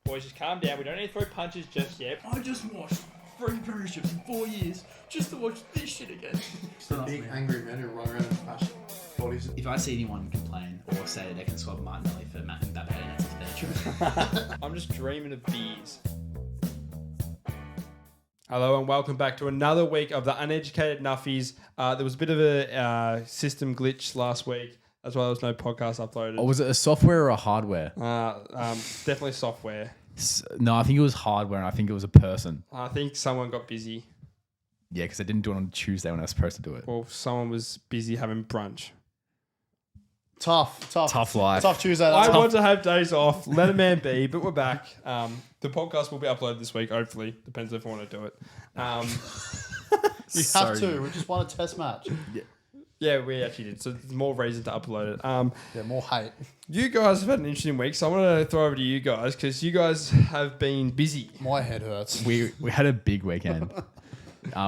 Boys, just calm down. We don't need to throw punches just yet. I just watched 3 premierships in 4 years just to watch this shit again. The big angry men who run around and smash bodies. If I see anyone complain or say that they can swap Martinelli for Matt and Babette, that's true. I'm just dreaming of beers. Hello and welcome back to another week of the Uneducated Nuffies. There was a bit of a system glitch last week. That's why there was no podcast uploaded. Or was it a software or a hardware? Definitely software. No, I think it was hardware and I think it was a person. I think someone got busy. Yeah, because I didn't do it on Tuesday when I was supposed to do it. Or someone was busy having brunch. Tough life. Tough Tuesday. I want to have days off. Let a man be, but we're back. The podcast will be uploaded this week, hopefully. Depends if I want to do it. You have to. We just won a test match. Yeah, we actually did. So there's more reason to upload it. More hate. You guys have had an interesting week, so I want to throw over to you guys because you guys have been busy. My head hurts. We had a big weekend.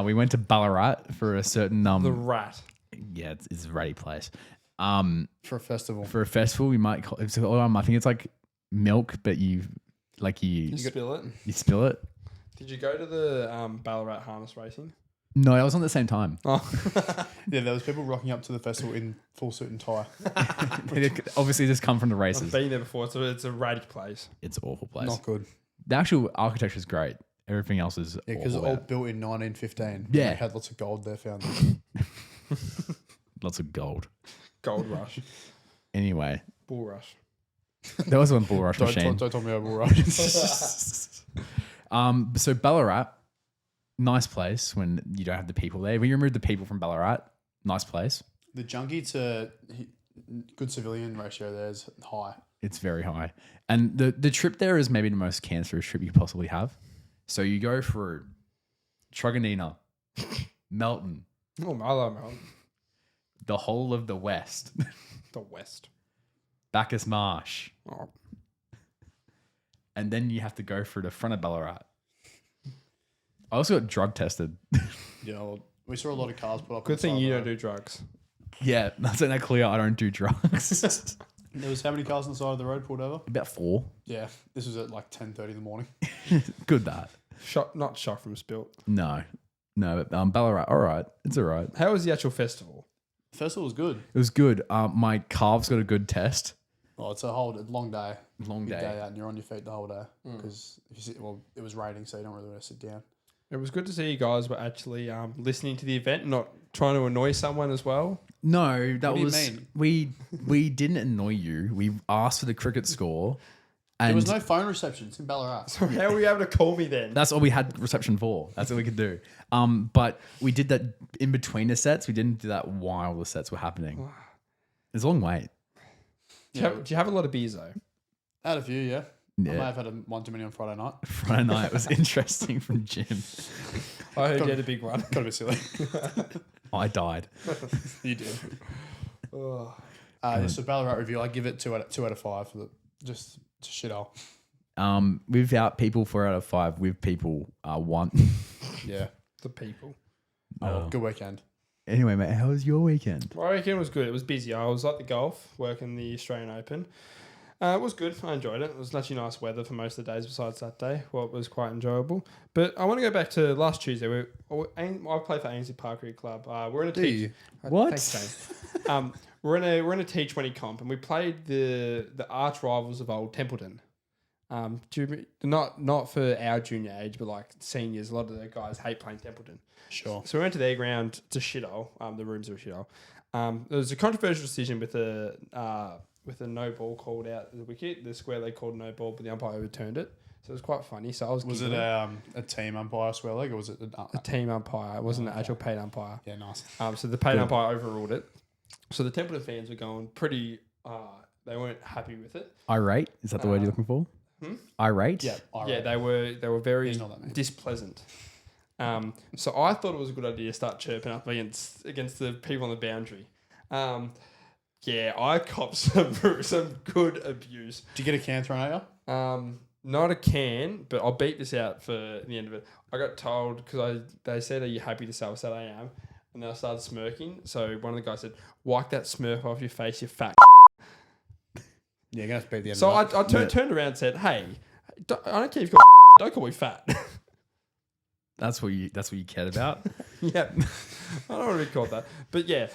We went to Ballarat for a certain The rat. Yeah, it's a ratty place. For a festival. For a festival, we might call it. I think it's like milk, but you Spill it. You spill it. Did you go to the Ballarat harness racing? No, I was on at the same time. Oh. Yeah, there was people rocking up to the festival in full suit and tie. It obviously just come from the I've races. been there before, so it's a ratty place. It's an awful place. Not good. The actual architecture is great. Everything else is Yeah, because it's awful. all built in 1915. Yeah. They had lots of gold there found. Lots of gold. Gold rush. Anyway, Bull rush. there was one bull rush machine. Don't talk me over right. So Ballarat, nice place when you don't have the people there. When you remove the people from Ballarat, nice place. The junkie to good civilian ratio there is high. It's very high. And the trip there is maybe the most cancerous trip you possibly have. So you go through Truganina, Melton, Oh, I love Melton. the whole of the West, The West. Bacchus Marsh, Oh. and then you have to go through the front of Ballarat. I also got drug tested. Yeah, well, we saw a lot of cars put up. Good on the thing side you of don't the do drugs. Yeah, that's that clear. I don't do drugs. road. There was how many cars on the side of the road pulled over? About 4. Yeah, this was at like 10:30 in the morning. Good that. Not shot from spilt. No, but Ballarat, all right. It's all right. How was the actual festival? The festival was good. It was good. My calves got a good test. Oh, it's a long day. Long Big day. day out, and you're on your feet the whole day because if you sit, it was raining, so you don't really want to sit down. It was good to see you guys were actually listening to the event, not trying to annoy someone as well. No, that What do you was mean? we didn't annoy you. We asked for the cricket score, and There was no phone reception. It's in Ballarat. So how were you able to call me then? that's all we had reception for. That's all we could do. But we did that in between the sets. We didn't do that while the sets were happening. It's a long wait. Do you have a lot of beers though? I had a few, yeah. I may Yeah. have had one too many on Friday night. Friday night was interesting from Jim. I heard you had a big one. Got a bit silly. I died. You did. Oh. So Ballarat review, I give it 2 out of 5 for just shit hole. Without people 4 out of 5. With people 1. Yeah. The people. Oh, good weekend. Anyway, mate, how was your weekend? My weekend was good. It was busy. I was at the golf, working the Australian Open. It was good. I enjoyed it. It was actually nice weather for most of the days besides that day. Well, it was quite enjoyable. But I want to go back to last Tuesday. I play for Ainsley Park Cricket Club. We're in a you? What? Thanks, James. We're in a T20 comp, and we played the arch rivals of old Templeton. Not for our junior age, but like seniors. A lot of the guys hate playing Templeton. Sure. So we went to their ground. It's a shithole. The rooms are a shithole. There was a controversial decision with a no ball called out the wicket. The square leg called no ball, but the umpire overturned it. So it was quite funny. So I was Was it a team umpire swear leg or was it a team umpire? It wasn't an actual paid umpire. Yeah, nice. So the paid umpire overruled it. So the Templeton fans were going pretty. They weren't happy with it. Irate? Is that the word you're looking for? Irate? Yeah, Yeah, they were very He's not that mean. displeasant. So I thought it was a good idea to start chirping up against the people on the boundary. Yeah, I copped some good abuse. Did you get a can thrown at you? Not a can, but I'll beat this out for the end of it. I got told because they said, "Are you happy to sell?" I said, "I am," and then I started smirking. So one of the guys said, "Wipe that smirk off your face, you fat." Yeah, you're going to have to beat the end So of that. I turned around and said, "Hey, I don't care if you're don't call me fat. That's what you cared about. Yeah, I don't want to be called that. But yeah,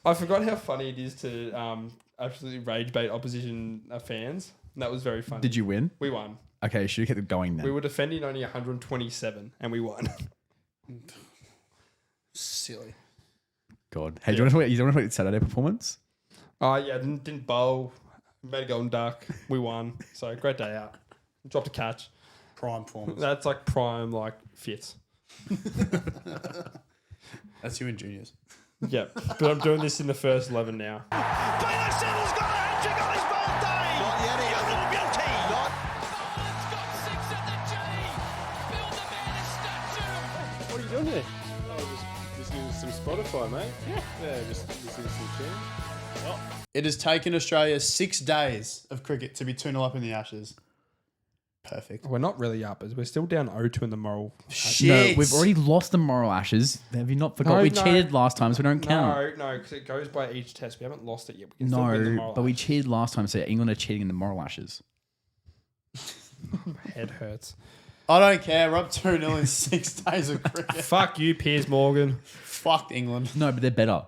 I forgot how funny it is to absolutely rage bait opposition fans. And that was very funny. Did you win? We won. Okay, should have kept it going then. We were defending only 127 and we won. Silly. God. Hey, do you want to talk about the Saturday performance? Oh yeah, didn't bowl. Made a golden duck. We won. So great day out. Dropped a catch. Prime performance. That's like prime like fifths. That's you in juniors. Yep. But I'm doing this in the first 11 now. Taylor Siddle's got a hat-trick on his birthday. Not yet. Beautiful beauty. Not. Barnes got 6 at the G. Build the man a statue. What are you doing here? Oh, just listening to some Spotify, mate. Yeah, just listening to some tunes. It has taken Australia 6 days of cricket to be 2-0 up in the Ashes. Perfect. We're not really uppers. We're still down 0-2 in the moral. Shit. No, we've already lost the moral Ashes. Have you not forgot? No, we no. cheated last time, so we don't count. No, because it goes by each test. We haven't lost it yet. We can still win the No, moral but we Ashes. cheated last time, so England are cheating in the moral Ashes. Head hurts. I don't care. We're up 2-0 in 6 days of cricket. Fuck you, Piers Morgan. Fucked England. No, but they're better.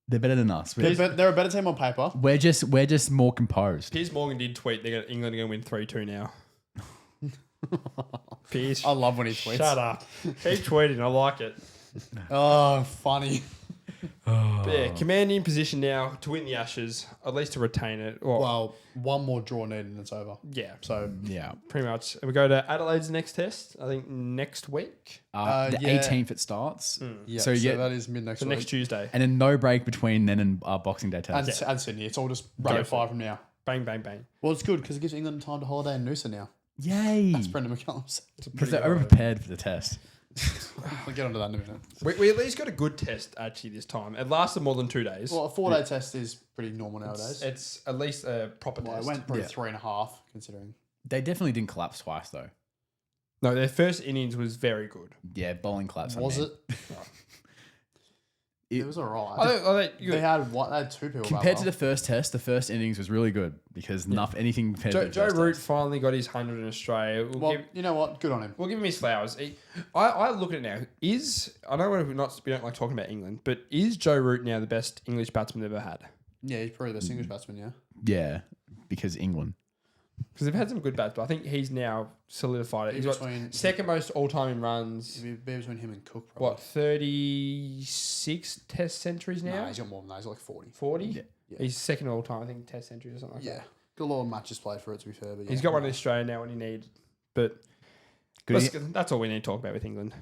They're better than us. They're a better team on paper. We're just more composed. Piers Morgan did tweet England are going to win 3-2 now. Piers, I love when he tweets. shut up. Keep tweeting. I like it. Oh, funny. But yeah, commanding position now to win the Ashes, at least to retain it. Well, one more draw needed and it's over. Yeah, So, Yeah. pretty much. And we go to Adelaide's next test, I think next week. The yeah. 18th it starts. yeah, So you get that is mid next So week. next Tuesday. and then no break between then and Boxing Day test. And Sydney. It's all just rapid for fire from now. Bang, bang, bang. Well, it's good because it gives England time to holiday in Noosa now. Yay! That's Brendan McCullum said. Because they're over prepared for the test. We'll get onto that in a minute. We at least got a good test actually this time. It lasted more than 2 days. Well, a 4-day test is pretty normal nowadays. It's at least a proper Well, it test. went probably 3.5 considering. They definitely didn't collapse twice though. No, their first innings was very good. Yeah, bowling collapse. I Was mean. it? It was alright. I think They had 2 people. Compared to the first test, the first innings was really good because anything compared to the Joe first Root test. finally got his 100 in Australia. Well, you know what? Good on him. We'll give him his flowers. I look at it now. I know we don't like talking about England, but is Joe Root now the best English batsman they've ever had? Yeah, he's probably the best English batsman, yeah. Yeah, because England. Because they've had some good bats, but I think he's now solidified it. He's got Between- second most all time in runs. It'd be between him and Cook, probably. What, 36 test centuries now? No, he's got more than that. He's got like 40. 40? Yeah. He's second all time, I think, test centuries or something like Yeah. that. Got a lot of matches played for it, to be fair. But yeah. He's got one in Australia now when he needed. But that's all we need to talk about with England.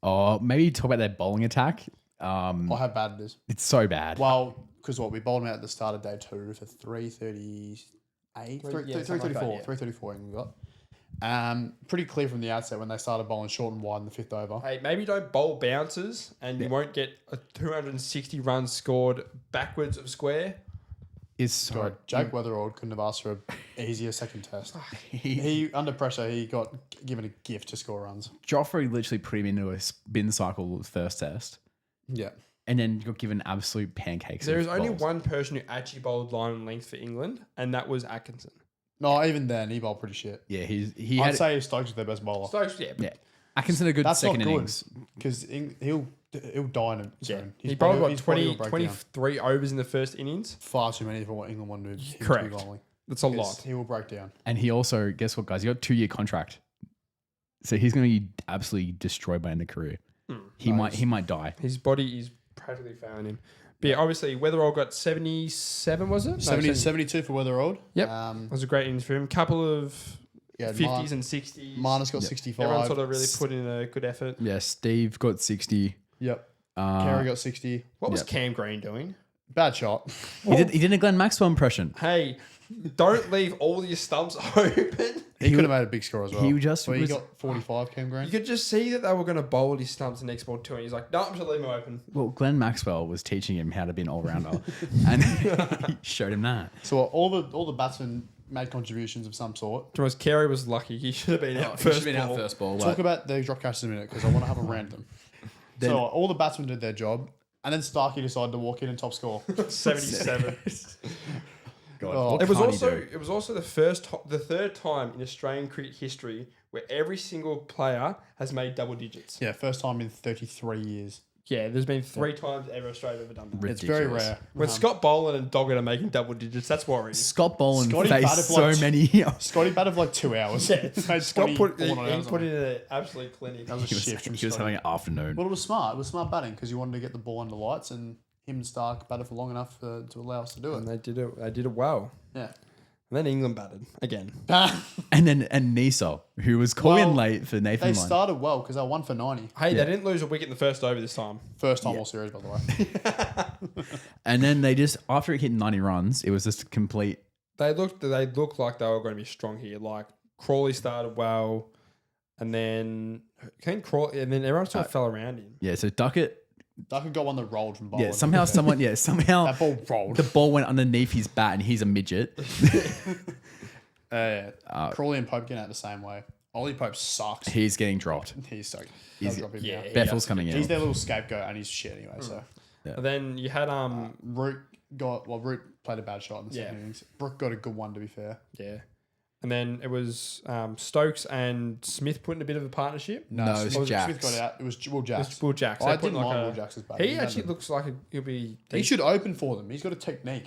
Oh, maybe talk about their bowling attack. Or how bad it is. It's so bad. Well, because we bowled him out at the start of day 2 for 338, something like that, 334, yeah. 334 England got. Pretty clear from the outset when they started bowling short and wide in the 5th over. Hey, maybe don't bowl bounces and you won't get a 260 runs scored backwards of square. It's so God, Jake Weatherald couldn't have asked for an easier second test. He under pressure, he got given a gift to score runs. Joffrey literally put him into a spin cycle first test, Yeah. and then got given absolute pancakes. There of is only bowls. one person who actually bowled line and length for England, and that was Atkinson. No, even then, he bowled pretty shit. Yeah, he I'd had say Stokes is their best bowler. Stokes, yeah. yeah. Atkinson a good That's second not good innings. because he'll die in it soon. He bowled, what, his body 20, will break down. 23 overs in the first innings? Far too many for what England wanted to do. Correct. Bowling. That's a lot. He will break down. And he also, guess what, guys? He got a 2-year contract, so he's going to be absolutely destroyed by the end of career. He might die. His body is practically failing him. But yeah, obviously, Weatherall got 77, was it? No, 72 for Weatherald. Yep. That was a great innings for him. Couple of Yeah, 50s and 60s. Marnus got 65. Everyone sort of really put in a good effort. Yeah, Steve got 60. Yep. Carey got 60. What was Cam Green doing? Bad shot. He did a Glenn Maxwell impression. Hey, don't leave all your stumps open. He could have made a big score as well. he just he was- got 45, Cam Green. You could just see that they were going to bowl his stumps the next ball too, and he's like, "No, I'm just gonna leave them open." Well, Glenn Maxwell was teaching him how to be an all-rounder, and he showed him that. So all the batsmen made contributions of some sort. Thomas Carey was lucky; he should have been out first. Ball. Talk about the drop catches in a minute because I want to have a rant them. So all the batsmen did their job, and then Starkey decided to walk in and top score. 77. Oh, It was can't he do? also the third time in Australian cricket history where every single player has made double digits. yeah, first time in 33 years. Yeah, there's been 3 times ever Australia have ever done that. It's very Ridiculous. rare. When Scott Boland and Doggett are making double digits, that's worrying. Scott Boland Scotty faced batted so like- many. Scotty batted for like 2 hours. Yeah, Made Scott put 24 he hours put on in an absolute clinic. That was a He was, shift from he was Scotty. having an afternoon. Well, it was smart. It was smart batting because you wanted to get the ball under lights, and him and Stark batted for long enough to allow us to do And it. they did it. They did it well. Yeah. And then England batted again. And Nisa, who was calling Well, late for Nathan They Lyon. started well because they won for 90. Hey, they didn't lose a wicket in the first over this time. First time all series, by the way. And then they just, after it hit 90 runs, it was just a complete. They looked like they were going to be strong here. Like Crawley started well, and then everyone sort of fell around him. Yeah, so Duckett. Duckett got one that rolled from bowling. Yeah, somehow That ball rolled. the ball went underneath his bat and he's a midget. Crawley and Pope getting out the same way. Ollie Pope sucks. He's getting dropped. He's so He's- they'll drop him yeah, now. Bethel's coming He's in. their little scapegoat and he's shit anyway. So And then you had Root played a bad shot in the second Yeah. innings. Brooke got a good one to be fair. yeah, and then it was Stokes and Smith put in a bit of a partnership. No, it's Smith Jacks. got out. It was Will Jacks. It's Will Jacks. I They put didn't mind Will Jacks' batting. He He actually had looks like he'll be. He should open for them. He's got a technique.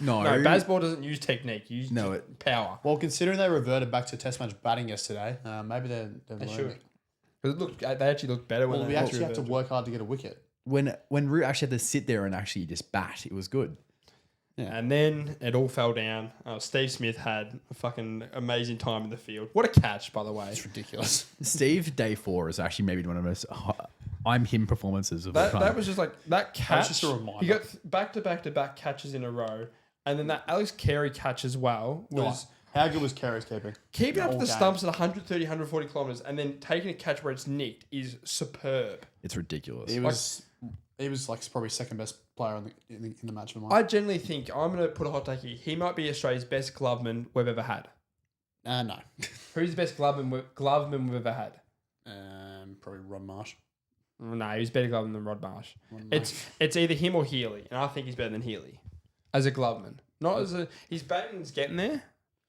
No, No, Bazball doesn't use technique. He uses No, power. Well, considering they reverted back to Test match batting yesterday, maybe they're They learning should. it. 'Cause they actually looked better when Well, they we actually have to reverted. work hard to get a wicket. when Root actually had to sit there and actually just bat, it was good. And then it all fell down. Steve Smith had a fucking amazing time in the field. What a catch, by the way. It's ridiculous. Steve day 4 is actually maybe one of the most I'm him performances of all time. That was just like that catch. just a reminder. He got back to back catches in a row, and then that Alex Carey catch as well was How good was Carey's keeping? keeping up all the game. stumps at 130, 140 kilometers, and then taking a catch where it's nicked is superb. It's ridiculous. He was like probably second best player in the match of mine. I generally think I'm going to put a hot take here. He might be Australia's best gloveman we've ever had. No. Who's the best gloveman we've ever had? Probably Ron Marsh. No, he's better gloveman than Rod Marsh. It's either him or Healy, and I think he's better than Healy as a gloveman. Not as a his batting's getting there.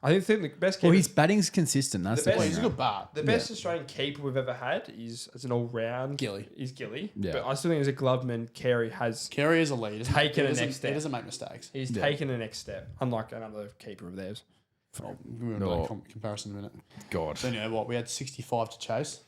I think the best keeper. Well, his batting's consistent. That's The the best- thing. He's a right? good bat. the best Australian keeper we've ever had is as an all round Gilly. Is Gilly. Yeah. But I still think as a gloveman, Carey has Carey is a lead. Isn't Taken he? a Doesn't- next step. He doesn't make mistakes. he's taken the next step, unlike another keeper of theirs. We will do that comparison in a minute. God. So anyway, we had 65 to chase.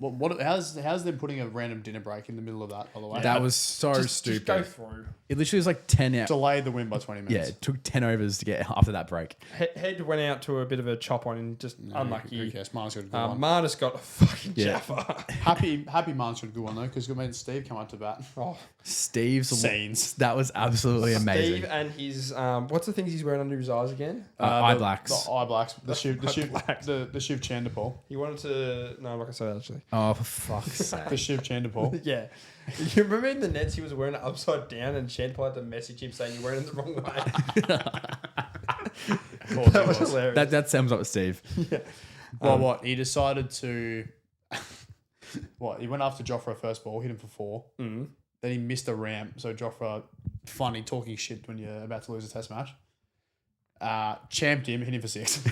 How's them putting a random dinner break in the middle of that, by the way? That was so Just stupid. go through. It literally was like 10 hours. Delayed the win by 20 Yeah, minutes. it took 10 overs to get after that break. Head went out to a bit of a chop on and just Who unlucky. cares? Marn's got a good one. Marnus got a fucking Yeah. jaffa. Happy Marn's got a good one, though, because Steve come up to bat. Oh, Steve's Scenes. That was absolutely amazing. Steve and his what's the things he's wearing under his eyes again? Eye blacks. The eye blacks. The Shiv blacks. Chandapal. He wanted to. No, I'm not gonna say that actually. Oh, for fuck's sake. The Shiv Chandapal. Yeah. You remember in the Nets he was wearing it upside down and Chandler had to message him saying you're wearing it the wrong way. That was hilarious. That sums up Steve. Well, what? He decided to... He went after Joffre first ball, hit him for 4. Mm-hmm. Then he missed a ramp. So Joffre, funny, talking shit when you're about to lose a test match. Champed him, hit him for 6.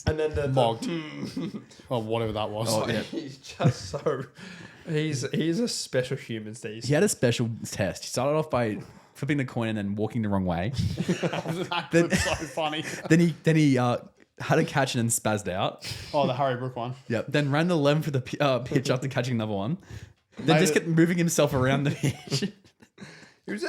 And then the Mogged. Well, whatever that was. Oh, he's just so. He's a special human, Steve. He had a special test. He started off by flipping the coin and then walking the wrong way. That clip's so funny. then he had a catch and then spazzed out. Oh, the Harry Brook one. Yep. Then ran the 11 for the pitch after catching another one. Then Made just it- kept moving himself around the pitch. He was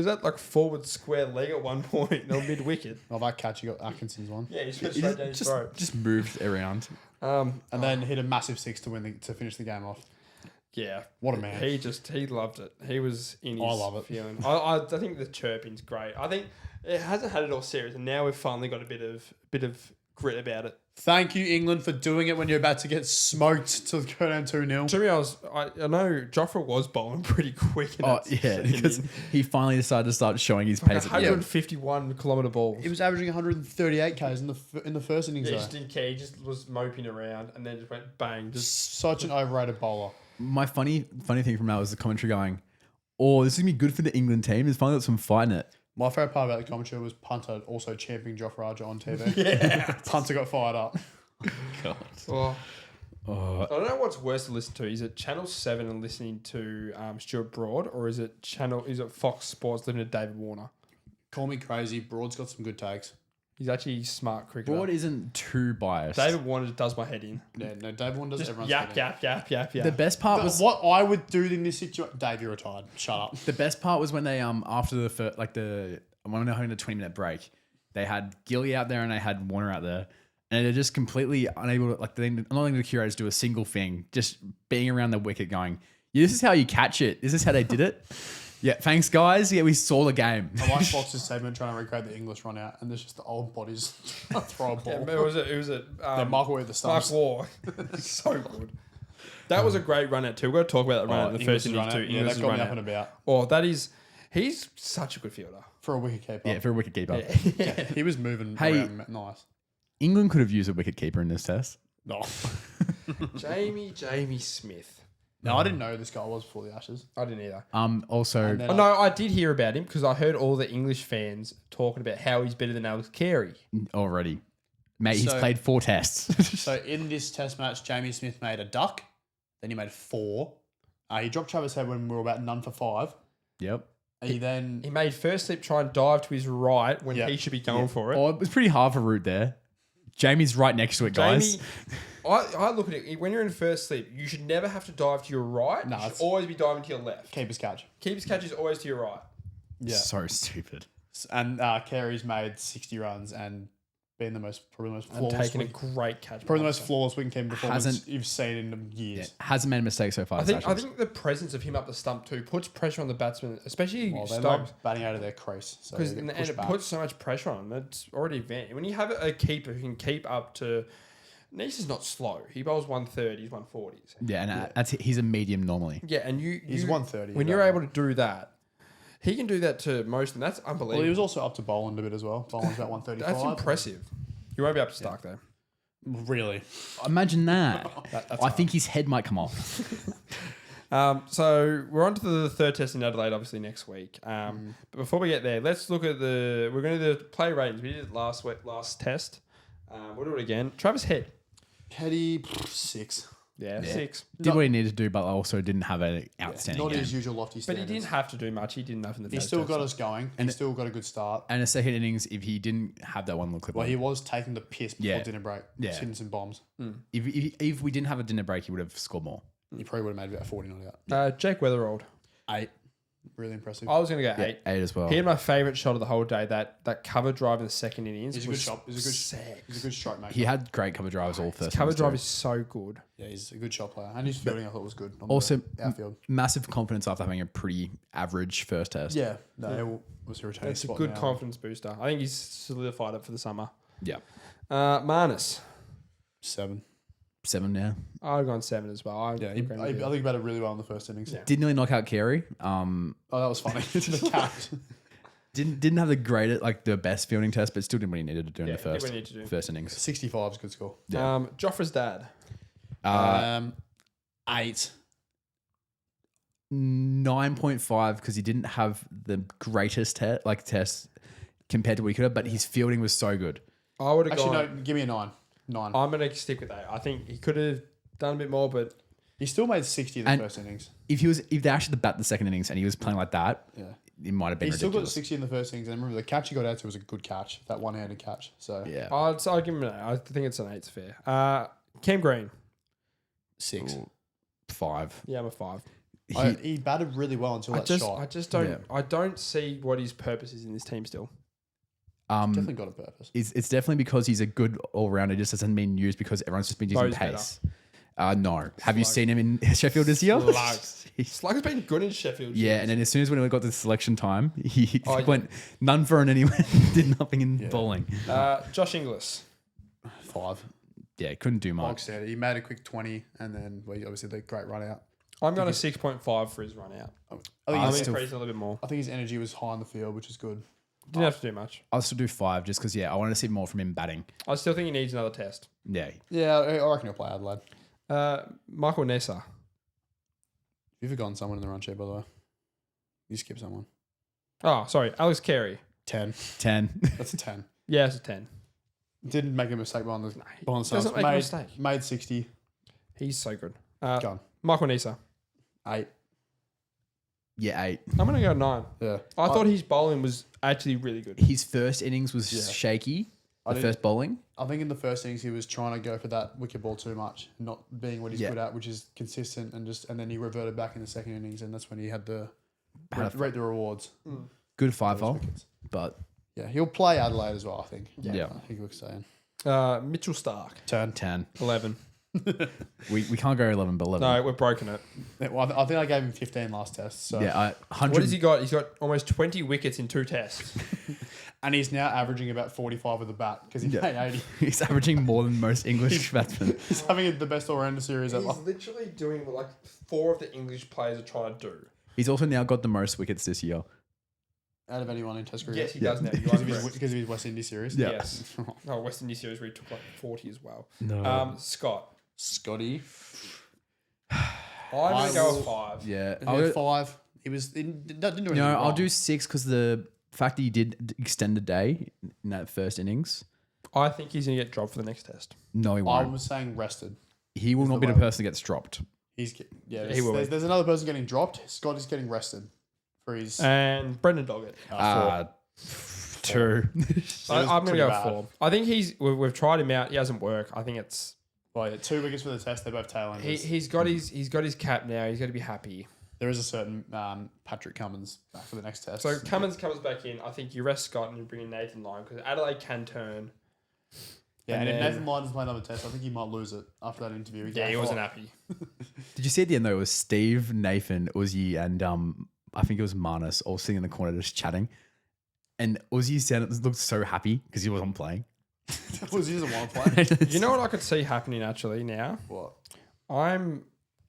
at forward square leg at one point, no mid wicket. Oh, that catch, you got Atkinson's one. Yeah, he's straight He down his throat. just moved around. And then hit a massive 6 to finish the game off. Yeah, What a man. He loved it. He was in his I love it. feeling. I think the chirping's great. I think it hasn't had it all serious, and now we've finally got a bit of grit about it. Thank you, England, for doing it when you're about to get smoked to go down 2-0. To me, I know Joffre was bowling pretty quick. In Oh, that yeah, second because inning. he finally decided to start showing his pace. 151 kilometre balls. He was averaging 138 Ks in the first innings. He though. just didn't care. He just was moping around and then just went bang. Just Such an overrated bowler. My funny thing from that was the commentary going, "Oh, this is gonna be good for the England team. He's finally got some fight in it." My favourite part about the commentary was Punter also championing Joffrey Archer on TV. Yeah. Punter got fired up. God. Well, I don't know what's worse to listen to. Is it Channel 7 and listening to Stuart Broad, or is it Fox Sports listening to David Warner? Call me crazy. Broad's got some good takes. He's actually a smart cricketer. Broad isn't too biased. David Warner does my head in. Yeah, no, David Warner does Just everyone's yap, head in. yap. The best part was What I would do in this situation... Dave, you're retired. Shut up. the best part was when they after the when they were having a 20-minute break, they had Gilly out there and they had Warner out there, and they're just completely unable to I'm not letting the curators do a single thing, just being around the wicket going, yeah, this is how you catch it. This is how they did it. Yeah, thanks guys. Yeah, we saw the game. I like Fox's segment trying to recreate the English run out, and there's just the old bodies trying to throw a ball. Yeah, it was Mark Waugh with the stumps. Mark Waugh. So good. That was a great run out too. We've got to talk about that run out in the first Inglis's innings run too. out. Yeah, that Inglis's got me run up out. and about. Oh, he's such a good fielder. For a wicket keeper. Yeah, for a wicket keeper. Yeah, he was moving Hey. around nice. England could have used a wicket keeper in this test. No. Jamie Smith. No, I didn't know who this guy was before the Ashes. I didn't either. Also, And then Oh, no, I did hear about him because I heard all the English fans talking about how he's better than Alex Carey. already, mate, he's So- played 4 tests. So in this test match, Jamie Smith made a duck. Then he made 4. He dropped Travis Head when we were about none for 5. Yep. He then... He made first slip try and dive to his right when Yeah. he should be going for it. Oh, it was pretty hard for Root there. Jamie's right next to it, guys. Jamie, I look at it, when you're in first slip, you should never have to dive to your right. No, You should it's- always be diving to your left. Keeper's catch. Keeper's catch is always to your right. Yeah. So stupid. And Carey's made 60 runs and been probably the most And flawless... taking a great catch. Probably the most flawless wicket performance Hasn't- you've seen in years. Hasn't made a mistake so far. I this think Ashes. the presence of him up the stump too puts pressure on the batsman, especially Well, they Stokes. love batting out of their crease. So Because they and get pushed it back. puts so much pressure on them. It's already advanced. When you have a keeper who can keep up to, Nice is not slow. He bowls 130s, 140s. Yeah, and he's a medium normally. Yeah, and He's 130. When you're able to do that, he can do that to most, and that's unbelievable. Well, he was also up to Boland a bit as well. Boland's about 135. That's impressive. You won't be up to Stark though. Really? Imagine that. That's I think his head might come off. So we're on to the third test in Adelaide, obviously next week. But before we get there, let's look at we're going to do the play ratings. We did it last test. We'll do it again. Travis Head. Petty, 6. Yeah, 6. Did what he needed to do, but also didn't have an outstanding Not game. his usual lofty But standards. he didn't have to do much. He did enough in the He first still test. got us going. He still got a good start. And a second innings, if he didn't have that one little clip, Well, on. he was taking the piss before Yeah. dinner break. Yeah. Just hitting some bombs. if we didn't have a dinner break, he would have scored more. He probably would have made about 40 not out. Jake Weatherold. 8. Really impressive. I was going to go 8. 8 as well. He had my favourite shot of the whole day. That cover drive in the second innings. He's a good was shot. He's a good strike maker. He had great cover drives all first. Cover innings drive too. is so good. Yeah, he's a good shot player. And his fielding, I thought, was good. On Also, the outfield. massive confidence after having a pretty average first test. Yeah. No, it was a returning It's a spot good now. confidence booster. I think he's solidified it for the summer. Yeah. Manus. 7. 7 now. I've gone 7 as well. Yeah, I think he batted really well in the first innings. Yeah. Did nearly knock out Carey. Oh, that was funny. the catch. Didn't have the best fielding test, but still did what he needed to do in the Yeah, did first what he needed to do. first innings. 65 is a good score. Joffre's dad. 8. 9.5 because he didn't have the greatest test compared to what he could have, but his fielding was so good. I would have Actually, gone. no, give me a 9. 9. I'm going to stick with 8. I think he could have done a bit more, but He still made 60 in the And- first innings. If they actually bat the second innings and he was playing like that, Yeah. it might have been He still got ridiculous. 60 in the first innings. And remember, the catch he got out to was a good catch. That one-handed catch. So, Yeah. I'll give him an 8. I think it's an 8's fair. Cam Green. 6. 5. Yeah, I'm a 5. He batted really well until I that just shot. don't Yeah. I don't see what his purpose is in this team still. Definitely got a purpose. It's definitely because he's a good all rounder. It just hasn't been used because everyone's just been using Bo's pace. No. Have you seen him in Sheffield this year? Slug's been good in Sheffield. Yeah, and then as soon as when we got to selection time, he Oh, yeah. went none for an anyway, did nothing in bowling. Josh Inglis. 5. Yeah, couldn't do Bog much. standard. He made a quick 20, and then obviously the great run out. I'm going to 6.5 for his run out. I think, I'm his, increasing a little bit more. I think his energy was high in the field, which is good. Didn't have to do much. I'll still do 5 just because, I wanted to see more from him batting. I still think he needs another test. Yeah. Yeah, I reckon he'll play Adelaide. Michael Nessa. You've forgotten someone in the run sheet, by the way. You skipped someone. Oh, sorry. Alex Carey. 10. 10. That's a 10. Yeah, it's a 10. Didn't make a mistake behind the doesn't subs. make a mistake. Made 60. He's so good. Gone. Michael Nisa. 8. Yeah, 8. I'm going to go 9. Yeah. I thought his bowling was actually really good. His first innings was shaky. The first bowling. I think in the first innings he was trying to go for that wicket ball too much, not being what he's Yeah. good at, which is consistent, and then he reverted back in the second innings, and that's when he had the Had a- rate the rewards. Good Those 5-0, wickets. but Yeah, he'll play Adelaide as well. I think. Yeah. I think we're saying Mitchell Stark. 10. 11. We can't go 11, but 11. No, we're broken it. Well, I think I gave him 15 last test. So Yeah, 100. What has he got? He's got almost 20 wickets in 2 tests. and he's now averaging about 45 with the bat because he made 80. He's averaging more than most English batsmen. He's having the best all-rounder series ever. He's literally doing what like 4 of the English players are trying to do. He's also now got the most wickets this year. Out of anyone in Test cricket. Yes, he does now. You are Because correct. of his West Indies series. Yeah. Yes. Oh, West Indies series where he took like 40 as well. No. Scott. Scotty. I'm going to go with 5. Yeah. He had 5. He didn't do anything No, wrong. I'll do 6 because the fact that he did extend a day in that first innings. I think he's going to get dropped for the next test. No, he I won't. was saying rested. He will not be the the way. person that gets dropped. He's He will. there's another person getting dropped. Scott is getting rested for his. And Brendan Doggett. 2. I'm going to pretty go bad. 4. I think we've tried him out. He hasn't worked. I think it's 2 wickets for the test. They're both tail enders. he's got his cap now. He's got to be happy. There is a certain Patrick Cummins back for the next test. So Cummins comes back in. I think you rest Scott and you bring in Nathan Lyon because Adelaide can turn. yeah, and and if then- Nathan Lyon doesn't play another test, I think he might lose it after that interview. Yeah, he wasn't happy. Did you see at the end though? It was Steve, Nathan, Uzi, and I think it was Marnus all sitting in the corner just chatting. And Uzi looked so happy because he wasn't playing. Was he doesn't want to play? You know what I could see happening actually now? What? I'm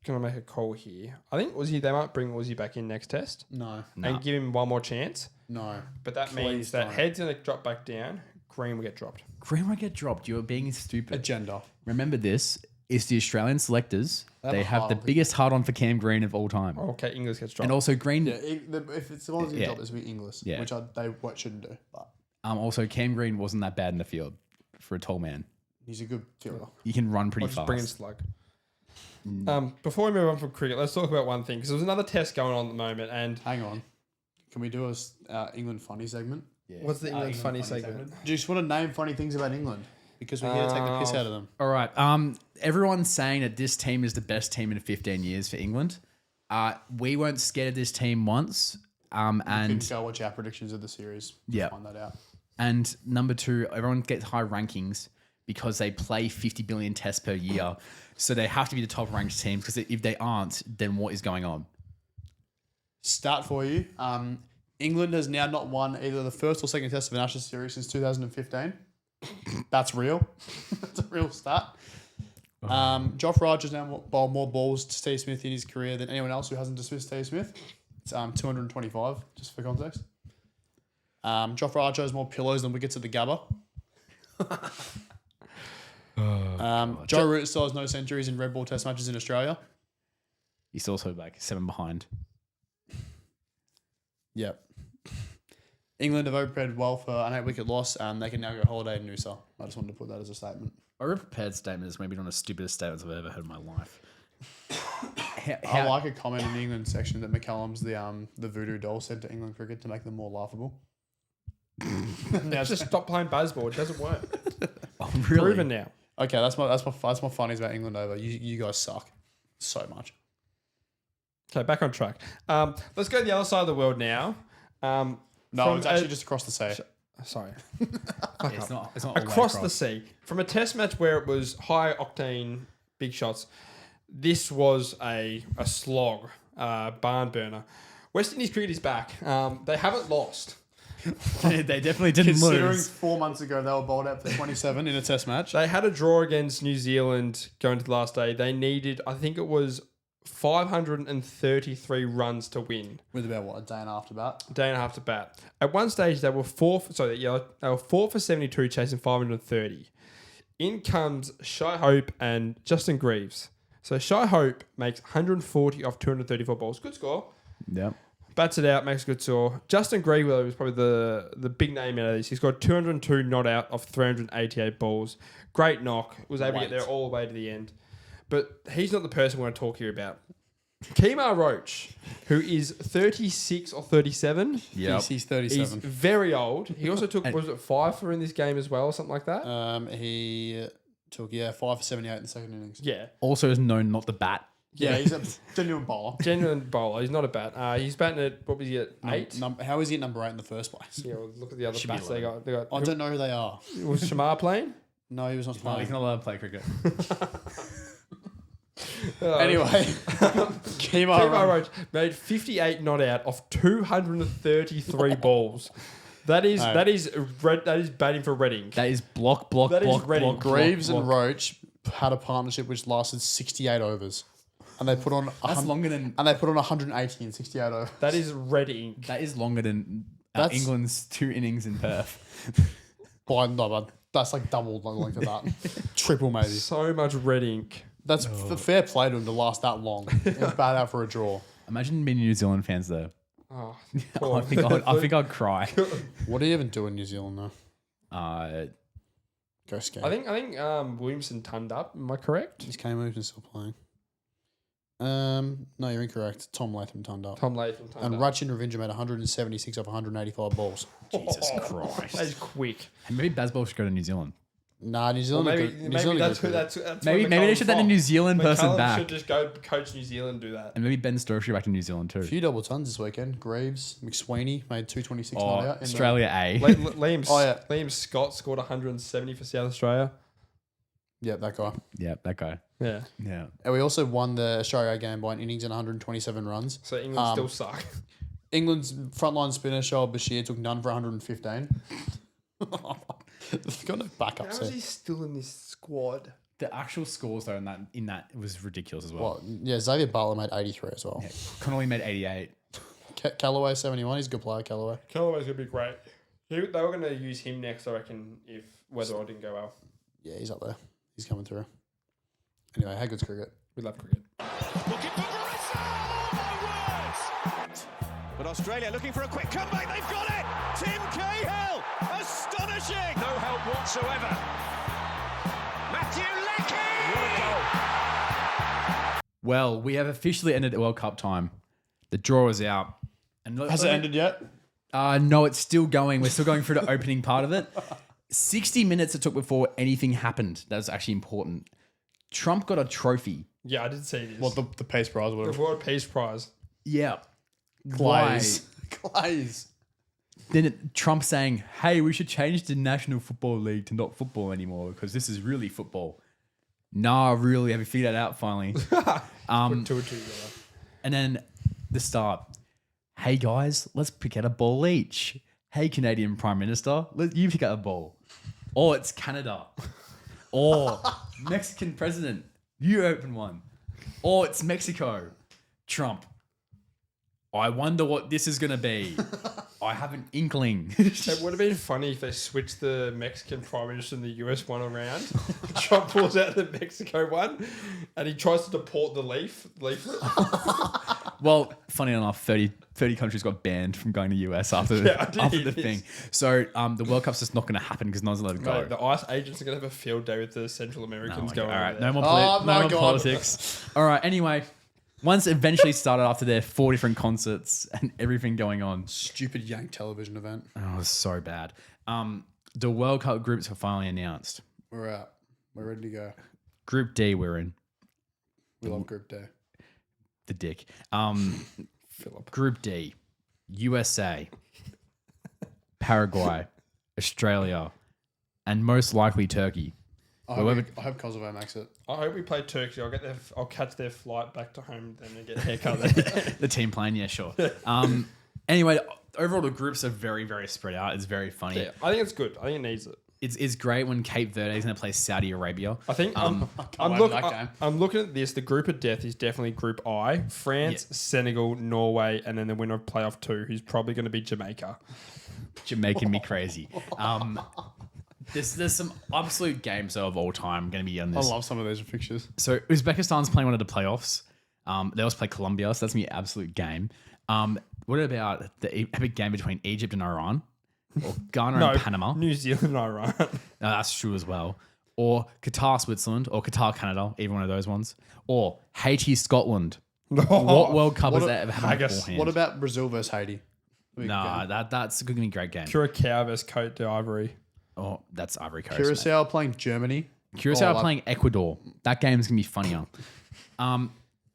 going to make a call here. I think they might bring Uzi back in next test No. and give him one more chance. No. But that Please means that don't. Head's going to drop back down. Green will get dropped. Green won't get dropped. You're being stupid. Agenda. Remember this. It's the Australian selectors. They have They a have the hard- biggest hard on for Cam Green of all time. Okay, English gets dropped. And also Green. Yeah, if it's the ones who Yeah. drop, this will be English, Yeah. which shouldn't do. But Also Cam Green wasn't that bad in the field for a tall man. he's a good fielder. He can run pretty I'll just fast. bring in Slug. Before we move on from cricket, let's talk about one thing because there was another test going on at the moment. And Hang on. Can we do a England funny segment? what's the England funny segment? Do you just want to name funny things about England? Because we're here to take the piss out of them. All right. Everyone's saying that this team is the best team in 15 years for England. We weren't scared of this team once. And And go watch our predictions of the series. Yeah. Find that out. and number 2, everyone gets high rankings because they play 50 billion tests per year. So they have to be the top ranked teams because if they aren't, then what is going on? Start for you. England has now not won either the first or second test of an Ashes series since 2015. That's real. That's a real stat. Joff Raj has now bowled more balls to Steve Smith in his career than anyone else who hasn't dismissed Steve Smith. It's 225, just for context. Joff Raj has more pillows than wickets at the Gabba. Joe Root still has no centuries in red ball test matches in Australia. He's also like 7 behind. Yep. England have overprepared well for an 8-wicket loss, and they can now go holiday in Noosa. I just wanted to put that as a statement. A prepared statement is maybe one of the stupidest statements I've ever heard in my life. I like a comment in the England section that McCallum's the voodoo doll said to England cricket to make them more laughable. Now, Just stop playing Bazball. It doesn't work. Oh, really? Proven now. okay, that's my funnies about England over. You guys suck so much. Okay, back on track. Let's go to the other side of the world now. No, From it's actually just across the sea. Sorry. It's not all the way Across the sea. From a test match where it was high octane, big shots, this was a slog, barn burner. West Indies cricket is back. They haven't lost. They definitely didn't Considering lose. 4 months ago they were bowled out for 27 in a test match. They had a draw against New Zealand going to the last day. They needed, I think it was 533 runs to win. With about, what, a day and a half to bat? Day and a half to bat. At one stage, they were 4 for 72, chasing 530. In comes Shy Hope and Justin Greaves. So Shy Hope makes 140 off 234 balls. Good score. Yep. Bats it out, makes a good score. Justin Greenwell was probably the big name out of this. He's got 202 not out off 388 balls. Great knock. Was able to get there all the way to the end. But he's not the person we want to talk here about. Kemar Roach, who is 36 or 37. Yeah. He's He's 37. very old. He also took, was it 5 for in this game as well or something like that? He took 5 for 78 in the second innings. Yeah. Also is known not the bat. Yeah, he's a genuine bowler. Genuine bowler. He's not a bat. He's batting at, what was he at, 8? How is he at number 8 in the first place? Yeah, well, look at the other Should be bats they got. I don't know who they are. Was Shamar playing? No, he was not No, playing. he's not allowed to play cricket. Anyway, Kemar Kemar Roach made 58 not out off 233 balls. That is batting for Reading. That is block. That is Reading. block. Greaves and Roach had a partnership which lasted 68 overs, and they put on That's longer than 180 in 68 overs. That is Reading. that is longer than That's- England's 2 innings in Perth. But that's like double the length of that, triple maybe. So much Reading. That's fair play to him to last that long. It was bad out for a draw. Imagine being New Zealand fans though. Oh, I think I'd cry. What do you even do in New Zealand though? Go skate. I think Williamson tunned up. Am I correct? Is Kane Williamson still playing? No, you're incorrect. Tom Latham turned up. Tom Latham tunned And up. Rachin Ravinja made 176 off 185 balls. Jesus Christ. That is quick. And maybe Bazball should go to New Zealand. Nah, New Well, Zealand. maybe that's good. that's Maybe where they McCullum's should let a from. New Zealand person McCullum back. should just go coach New Zealand and do that. And maybe Ben Stokes should go back to New Zealand too. A few double tons this weekend. Greaves, McSweeney made 226 Oh, not out. Australia A. Liam Scott scored 170 for South Australia. Yeah, that guy. Yeah, that guy. Yeah. Yeah. And we also won the Australia A game by an innings and 127 runs. So England still suck. England's frontline spinner Shoaib Bashir took none for 115. They've got no backups How is there. he still in this squad? The actual scores though in that was ridiculous as well. Well, yeah, Xavier Butler made 83 as well. Yeah. Connolly made 88. Callaway 71. He's a good player, Callaway. Callaway's going to be great. They were going to use him next, I reckon, if Weatherall didn't go well. Yeah, he's up there. He's coming through. Anyway, how good's cricket? We love cricket. Looking for Barissa! Oh, my words! But Australia looking for a quick comeback. They've got it! Tim Cahill! Astonishing! No help whatsoever. Matthew Leckie! What a goal. Well, we have officially ended the World Cup time. The draw is out. And Has it ended yet? No, it's still going. We're still going through the opening part of it. 60 minutes it took before anything happened. That was actually important. Trump got a trophy. Yeah, I did see this. What, the Peace Prize or the whatever? World Peace Prize. Yeah. Glaze. Glaze. Then Trump saying, hey, we should change the National Football League to not football anymore because this is really football. Nah, really? Have you figured that out finally? Put two and two together. And then the start. Hey, guys, let's pick out a ball each. Hey, Canadian Prime Minister, you pick out a ball. Or it's Canada. Or Mexican President, you open one. Or it's Mexico. Trump. I wonder what this is going to be. I have an inkling. It would have been funny if they switched the Mexican Prime Minister and the US one around. Trump pulls out the Mexico one and he tries to deport the leaflet. Well, funny enough, 30 countries got banned from going to US after, Yeah, I did after hear the this. thing. So the World Cup's just not going to happen because no one's allowed to go. No, the ICE agents are going to have a field day with the Central Americans All going right, over no there. more, Oh no my more God. politics. All right, anyway, once it eventually started after their 4 different concerts and everything going on. Stupid Yank television event. Oh, it was so bad. The World Cup groups were finally announced. We're out. We're ready to go. Group D we're in. We love Group Day. The dick. Philip. Group D, USA, Paraguay, Australia, and most likely Turkey. I hope Kosovo makes it. I hope we play Turkey. I'll catch their flight back to home then and get a haircut there. The team playing, yeah, sure. Anyway, overall the groups are very, very spread out. It's very funny. Yeah, I think it's good. I think it needs it. It's great when Cape Verde is going to play Saudi Arabia. I think I'm wait for that game. looking at this. The group of death is definitely Group I: France, Yeah. Senegal, Norway, and then the winner of playoff 2, who's probably going to be Jamaica. Making me crazy. There's some absolute games though of all time going to be on I this. love some of those fixtures. So Uzbekistan's playing one of the playoffs. They also play Colombia, so that's going to be an absolute game. What about the epic game between Egypt and Iran? Or Ghana and Panama? New Zealand and Iran. No, that's true as well. Or Qatar, Switzerland, or Qatar, Canada, either one of those ones. Or Haiti, Scotland. What World Cup has that ever happened beforehand? What about Brazil versus Haiti? Nah, that's going to be a great game. Curacao versus Cote d'Ivoire. Oh, that's Ivory Coast. Curacao playing Germany. Curacao playing Ecuador. That game's going to be funnier.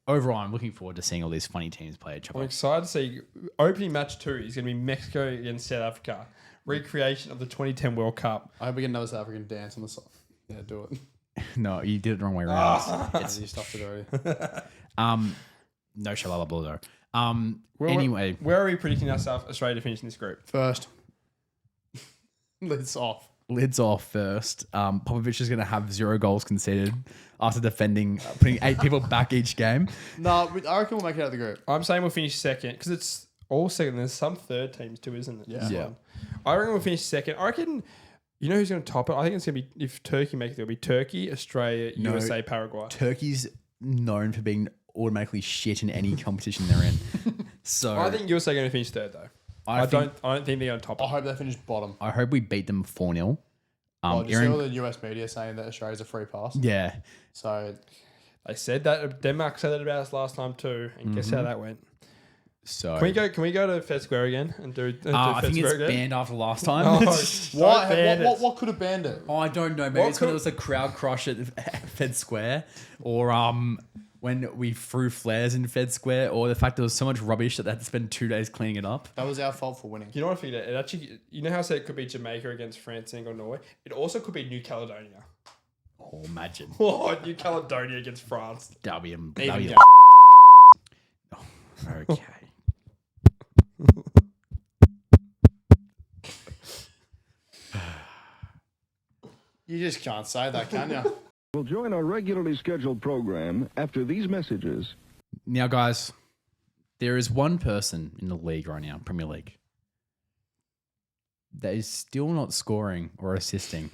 Overall, I'm looking forward to seeing all these funny teams play each I'm other. excited to see opening match 2 is going to be Mexico against South Africa. Recreation of the 2010 World Cup. I hope we get another South African dance on the side. Yeah, do it. No, you did it the wrong way around. You stuffed it already. No shalala though. Anyway, Where are we predicting ourselves Australia to finish in this group? First. Lids off. lids off first. Popovich is going to have 0 goals conceded after defending, putting 8 people back each game. No, I reckon we'll make it out of the group. I'm saying we'll finish second because it's all second. There's some third teams too, isn't it? Yeah. I reckon we'll finish second. I reckon, you know who's going to top it? I think it's going to be, if Turkey makes it, it'll be Turkey, Australia, No. USA, Paraguay. Turkey's known for being automatically shit in any competition they're in. So I think USA are going to finish third though. I don't think they're going to top I it. hope they finish bottom. I hope we beat them 4-0. Did you see all the US media saying that Australia's a free pass? Yeah. So They said that. Denmark said that about us last time too. And guess how that went? So Can we go to Fed Square again and do I Fed think Square it's again? banned after last time. what could have banned it? Oh, I don't know. Maybe What it's when could- it was a crowd crush at Fed Square, or when we threw flares in Fed Square, or the fact there was so much rubbish that they had to spend 2 days cleaning it up. That was our fault for winning. You know what I figured out? It actually, you know how I said it could be Jamaica against France, England, Norway? It also could be New Caledonia. Oh, imagine. Oh, New Caledonia against France. That'll be Even okay. You just can't say that, can you? We'll join our regularly scheduled program after these messages. Now, guys, there is one person in the league right now, Premier League, that is still not scoring or assisting.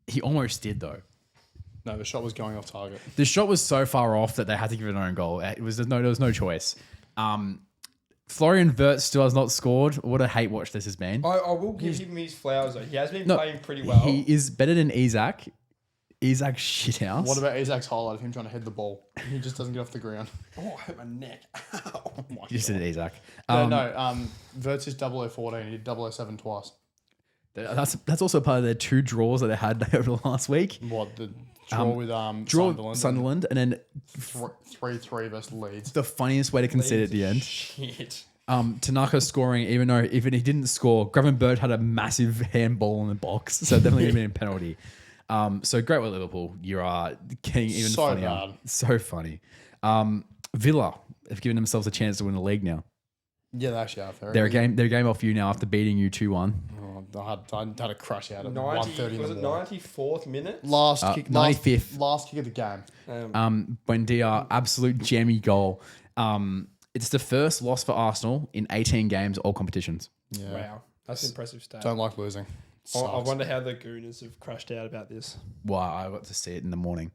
He almost did, though. No, the shot was going off target. The shot was so far off that they had to give it an own goal. There was no choice. Florian Wirtz still has not scored. What a hate watch this has been. I will give him his flowers though. He has been playing pretty well. He is better than Isaac. Isaac shithouse. What about Isaac's highlight of him trying to head the ball? He just doesn't get off the ground. Oh, I hurt my neck. Ow. You just did it, Isaac. Wirtz is 0014. He did 007 twice. That's also part of their 2 draws that they had over the last week. What, the draw with Draw Sunderland? Sunderland, and then 3-3 versus Leeds. the funniest way to concede at the end. Shit. Tanaka scoring, even though he didn't score, Gravenberch had a massive handball in the box, so definitely going to be a penalty. So great with Liverpool. You are getting even So funnier. bad. So funny. Villa have given themselves a chance to win the league now. Yeah, they actually are. They're a game off you now after beating you 2-1. I had a crush out at 90, 1:30 was in it the morning. 94th minute? Last kick, 95th. last kick of the game. Buendia, absolute jammy goal. It's the first loss for Arsenal in 18 games, all competitions. Yeah. Wow. That's an impressive stat. Don't like losing. I Sucks. wonder how the Gooners have crashed out about this. Wow, I got to see it in the morning.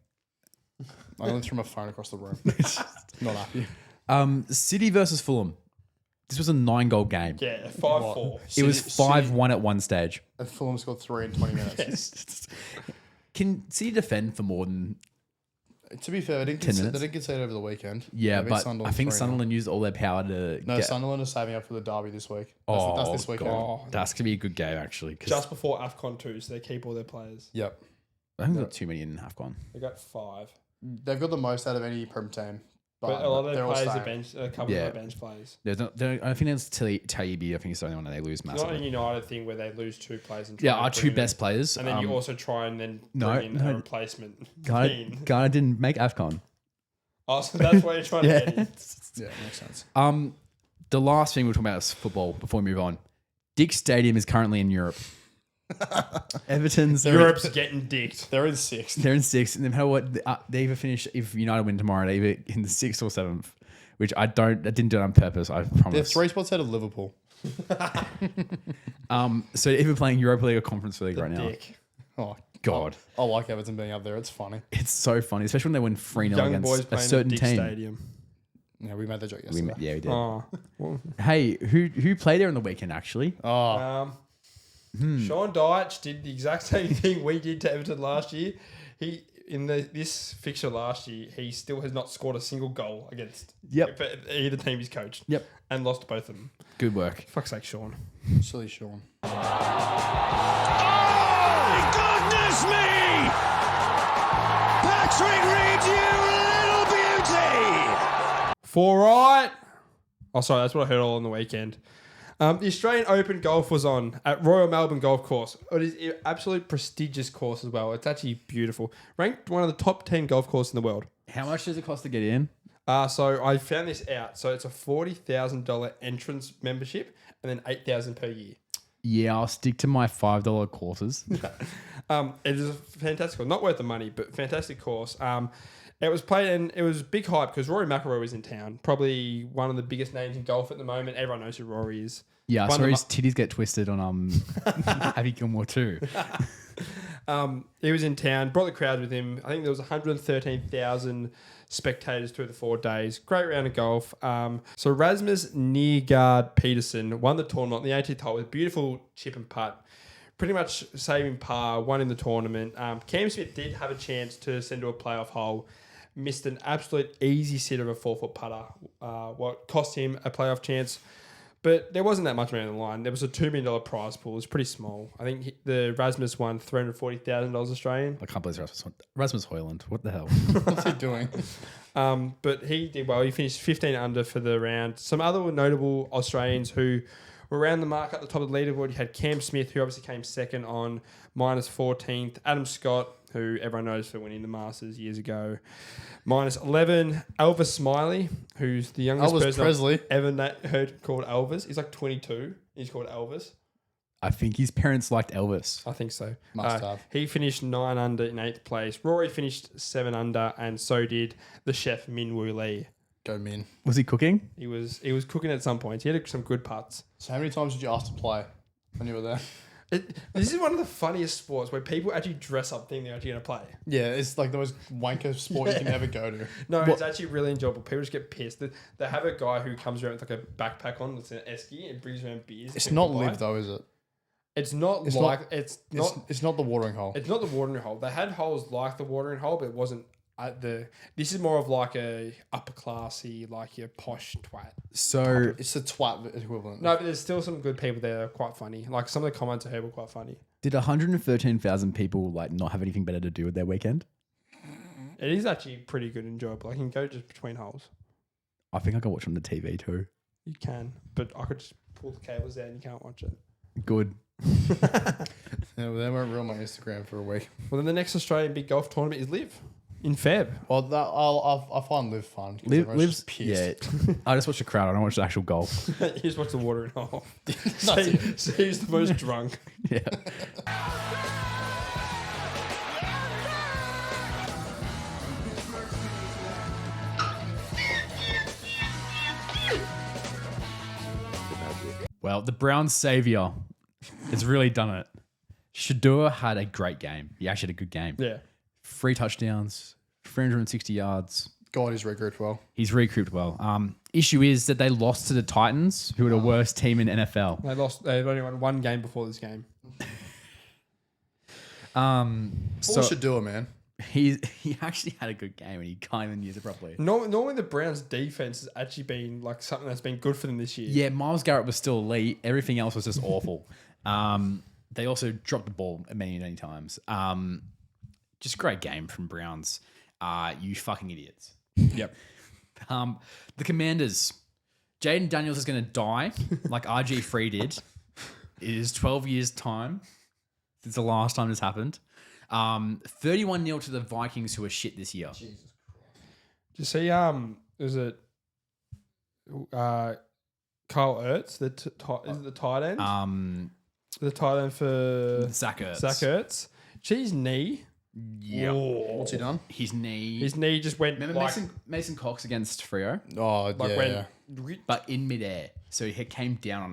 I only threw my phone across the room. Not happy. City versus Fulham. This was a 9-goal game. Yeah, 5-4. It was 5-1 at one stage. And Fulham scored 3 in 20 minutes. Can City defend for more than... To be fair, they 10 didn't minutes? concede over the weekend. Yeah, They beat but Sunderland I think 3-0. Sunderland used all their power to No, get... Sunderland are saving up for the derby this week. That's this weekend. God. That's going to be a good game, actually. 'cause Just before AFCON 2, so they keep all their players. Yep. I think they've got too many in AFCON. They got 5. They've got the most out of any Prem team. But a lot of they're their all players are staying. bench, a couple Yeah. of their bench players. I think that's Tayibi. I think it's the only one that they lose It's not a massively. United thing where they lose 2 players and try Yeah, and our bring 2 them best in. players. And then you also try and then no, bring in no. a replacement. Ghana didn't make AFCON. Oh, so that's why you're trying to get in. Yeah, makes sense. The last thing we're talking about is football before we move on. Dick Stadium is currently in Europe. Everton's Europe's getting dicked. They're in 6th. They're in 6th, and then what? They either finish if United win tomorrow. They either in the 6th or 7th, which I didn't do it on purpose. I promise. They're 3 spots out of Liverpool. So they're either playing Europa League or Conference League right now. Dick. Oh, God, I like Everton being up there. It's funny. it's so funny, especially when they win 3-0 Young boys against a playing at certain Dick team. Stadium. Yeah, we made the joke We yesterday. did. Oh, well, Hey, who played there on the weekend? Actually, Oh, Sean Dyche did the exact same thing we did to Everton last year. He this fixture last year, he still has not scored a single goal against Yep. either team he's coached. Yep. And lost both of them. good work. Fuck's sake, Sean. silly Sean. Goodness me! Patrick Reed, you little beauty! For right. Oh, sorry, that's what I heard all on the weekend. The Australian Open Golf was on at Royal Melbourne Golf Course. It is an absolute prestigious course as well. It's actually beautiful. Ranked one of the top 10 golf courses in the world. How much does it cost to get in? So I found this out. So it's a $40,000 entrance membership and then $8,000 per year. Yeah, I'll stick to my $5 courses. It is a fantastic, not worth the money, but fantastic course. It was played and it was big hype because Rory McIlroy was in town. Probably one of the biggest names in golf at the moment. Everyone knows who Rory is. Yeah, I One saw of his the titties get twisted on Abby Gilmore too. He was in town, brought the crowd with him. I think there was 113,000 spectators through the 4 days. Great round of golf. So Rasmus Nørgaard Peterson won the tournament on the 18th hole with a beautiful chip and putt. Pretty much saving par, won in the tournament. Cam Smith did have a chance to send to a playoff hole. Missed an absolute easy sit of a 4-foot putter. What cost him a playoff chance. But there wasn't that much money on the line. There was a $2 million prize pool. It was pretty small. I think the Rasmus won $340,000 Australian. I can't believe Rasmus Hoyland. What the hell? What's he doing? But he did well. He finished 15 under for the round. Some other notable Australians who were around the mark at the top of the leaderboard. You had Cam Smith, who obviously came second on minus 14th. Adam Scott, who everyone knows for winning the Masters years ago, minus 11. Elvis Smiley, who's the youngest Elvis person Presley. I've ever heard called Elvis. He's like 22. He's called Elvis. I think his parents liked Elvis. I think so. Must have. He finished 9 under in 8th place. Rory finished 7 under, and so did the chef Min Woo Lee. Go Min. Was he cooking? He was cooking at some points. He had some good putts. So how many times did you ask to play when you were there? This is one of the funniest sports where people actually dress up thinking they're actually going to play. Yeah, it's like the most wanker sport you can ever go to. No, it's actually really enjoyable. People just get pissed. They have a guy who comes around with like a backpack on that's an esky and brings around beers. It's People not buy. live though, is it? It's not It's like not- it's not. It's not the watering hole. It's not the watering hole. They had holes like the watering hole, but it wasn't this is more of like a upper classy, like your posh twat. So It's the twat equivalent. No, but there's still some good people there that are quite funny. Like some of the comments I heard were quite funny. did 113,000 people like not have anything better to do with their weekend? It is actually pretty good and enjoyable. I can go just between holes. I think I can watch on the TV too. You can, but I could just pull the cables out and you can't watch it. Good. Yeah, well, they weren't real on my Instagram for a week. Well, then the next Australian big golf tournament is Live in Feb. Well, I find Live fun. 'cause everyone's Lives. just pissed. Yeah. I just watch the crowd. I don't watch the actual golf. You just watch the watering hole. That's See who's the most drunk. Yeah. Well, the Browns' savior has really done it. Shador had a great game. He actually had a good game. Yeah. 3 touchdowns, 360 yards. God, he's regrouped well. He's recouped well. Issue is that they lost to the Titans, who are the worst team in NFL. They've only won one game before this game. Paul should do it, man. He actually had a good game and he can't even use it properly. Normally the Browns' defense has actually been like something that's been good for them this year. Yeah, Myles Garrett was still elite. Everything else was just awful. They also dropped the ball many, many times. Just great game from Browns. You fucking idiots. Yep. The Commanders. Jaden Daniels is going to die like RG3 did. It is 12 years' time since the last time this happened. 31-0 to the Vikings, who are shit this year. Did you see? Was it Carl Ertz? Is it the tight end? The tight end for Zach Ertz. Zach Ertz. His knee. Yeah. What's he done? His knee. His knee just went Remember like, Mason Cox against Freo? Oh, like yeah. went. But in midair. So he came down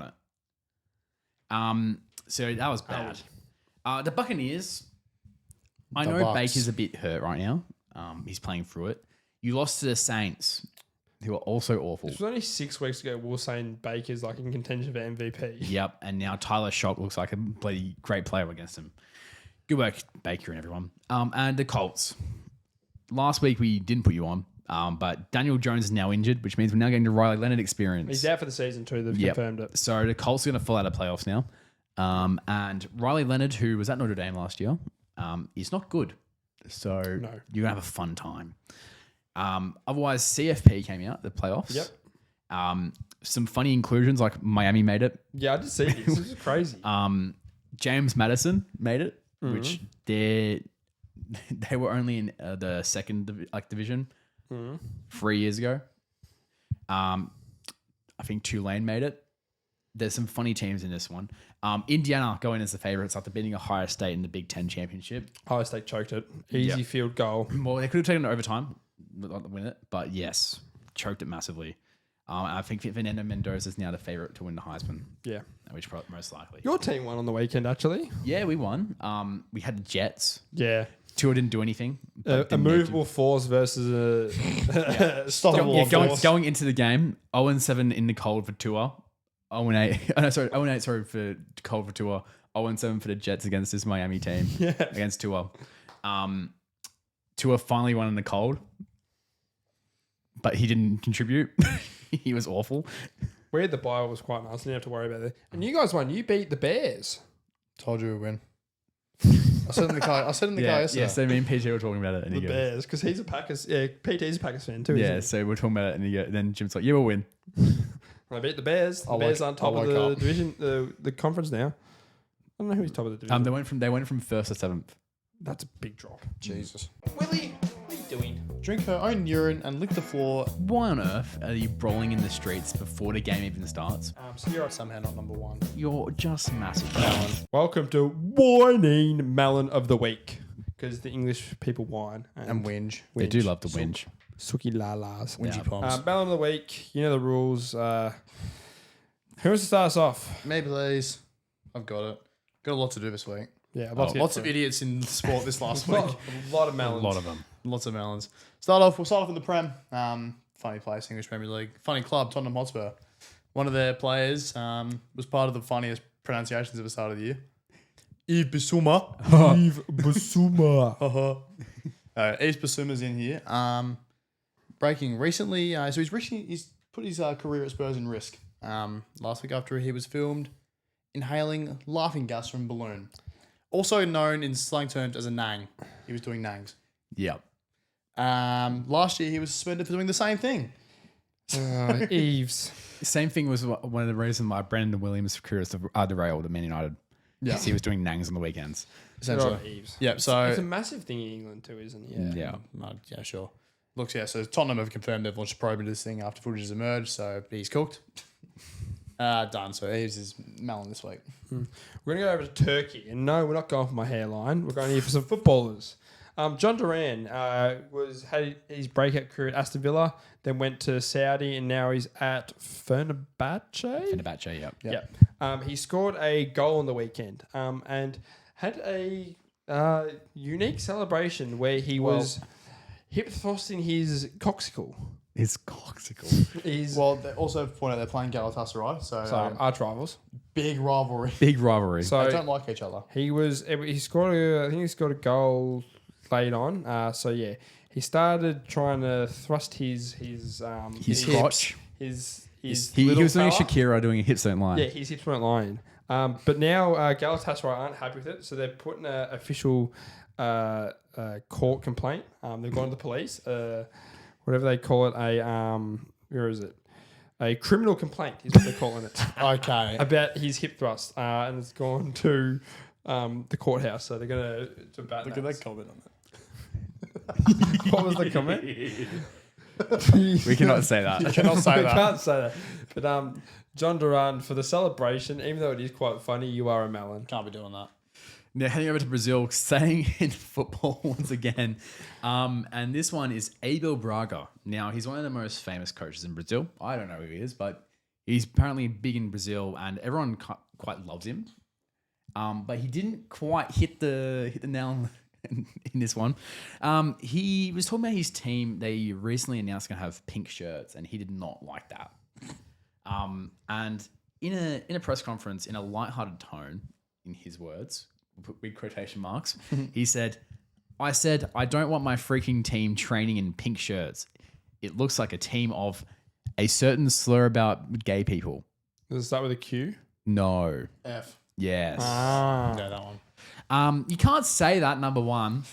on it. So that was bad. The Buccaneers, I the know Bucks. Baker's a bit hurt right now. He's playing through it. You lost to the Saints, who are also awful. This was only 6 weeks ago. We were saying Baker's like in contention for MVP. Yep, and now Tyler Shock looks like a bloody great player against him. Good work, Baker and everyone. And the Colts. Last week we didn't put you on, but Daniel Jones is now injured, which means we're now getting the Riley Leonard experience. He's out for the season too. They've Yep. confirmed it. So the Colts are going to fall out of playoffs now. And Riley Leonard, who was at Notre Dame last year, is not good. So you're going to have a fun time. Otherwise, CFP came out, the playoffs. Yep. Some funny inclusions, like Miami made it. Yeah, I did see this. This is crazy. James Madison made it, which they were only in the second division 3 years ago. I think Tulane made it. There's some funny teams in this one. Indiana going as the favorites after beating Ohio State in the Big Ten championship. Ohio State choked it. Easy field goal. Well, they could have taken it overtime, win it, but yes, choked it massively. I think Fernando Mendoza is now the favorite to win the Heisman. Yeah. Which most likely. Your team won on the weekend, actually. Yeah, we won. We had the Jets. Yeah. Tua didn't do anything. A movable force versus a stoppable force. Going into the game, 0-7 in the cold for Tua. 0-8. Oh, no, sorry, 0-8. Sorry for cold for Tua. 0-7 for the Jets against this Miami team. Yeah. Against Tua. Tua finally won in the cold, but he didn't contribute. He was awful. We had the bye was quite nice. Didn't have to worry about it. And you guys won. You beat the Bears. Told you we'd win. I said in the car yesterday. Yeah, so me and PJ were talking about it. And The he goes, Bears, because he's a Packers. Yeah, PT's a Packers fan too. yeah, Isn't so we're talking about it, and then Jim's like, "Yeah, we'll win." he? I beat the Bears. The I Bears woke- on top I of woke the up. division, the conference now. I don't know who's top of the division. They went from 1st to 7th. That's a big drop. Jesus. Willie, what are you doing? Drink her own urine and lick the floor. Why on earth are you brawling in the streets before the game even starts? So you're Somehow not number one. You're just massive. welcome to Whining Melon of the Week, because the English people whine And whinge. They do love to whinge. Suki lalas. Whingy palms. Melon of the Week. You know the rules. Who wants to start us off? Me, please. I've got it. Got a lot to do this week. Yeah, Lots of idiots in sport this last week. a lot of melons. A lot of them. Lots of melons. We'll start off in the Prem. Funny place, English Premier League. Funny club, Tottenham Hotspur. One of their players was part of the funniest pronunciations at the start of the year. Yves Bissouma. Yves Bissouma. Yves Bissouma's in here. Breaking recently. So he's put his career at Spurs in risk. Last week after he was filmed inhaling laughing gas from a balloon. Also known in slang terms as a nang. He was doing nangs. Yep. Last year he was suspended for doing the same thing. Eves. Same thing was one of the reasons why Brendan Williams' career is derailed at Man United. Yeah. He was doing nangs on the weekends. Essentially. Eves. Yep. So It's a massive thing in England too, isn't it? Yeah. yeah, sure. Looks, yeah. So Tottenham have confirmed they've launched a probe into this thing after footage has emerged. So he's cooked. Done. So Eves is melon this week. We're going to go over to Turkey. And no, we're not going for my hairline. We're going here for some footballers. John Duran had his breakout career at Aston Villa, then went to Saudi, and now he's at Fenerbahce. Fenerbahce, yep. Yep. He scored a goal on the weekend and had a unique celebration where he was hip thrusting his coxicle. His coxicle. Well, they also point out they're playing Galatasaray. So Arch rivals. big rivalry. Big rivalry. So They don't like each other. he scored he scored a goal late on. So yeah, he started trying to thrust his crotch. his He was little doing a fella. Shakira doing a hips don't lie. Yeah, his hips weren't lying. But now Galatasaray aren't happy with it, so they're putting an official court complaint. They've gone to the police, whatever they call it, where is it? A criminal complaint is what they're calling it. Okay. About his hip thrust, and it's gone to the courthouse. So they're going to debate Look at that comment on that. What was the comment? We cannot say that. I cannot say I that. can't say that. But John Duran, for the celebration, even though it is quite funny, you are a melon. Can't be doing that. Now heading over to Brazil, staying in football once again. And this one is Abel Braga. Now, he's one of the most famous coaches in Brazil. I don't know who he is, but he's apparently big in Brazil and everyone quite loves him. But he didn't quite hit the nail in this one. He was talking about his team. They recently announced going to have pink shirts, and he did not like that. And in a press conference, in a lighthearted tone, in his words, we'll put big quotation marks, he said, I don't want my freaking team training in pink shirts. It looks like a team of a certain slur about gay people. Does it start with a Q? No. F. Yes. Ah. Yeah, that one. You can't say that, number one.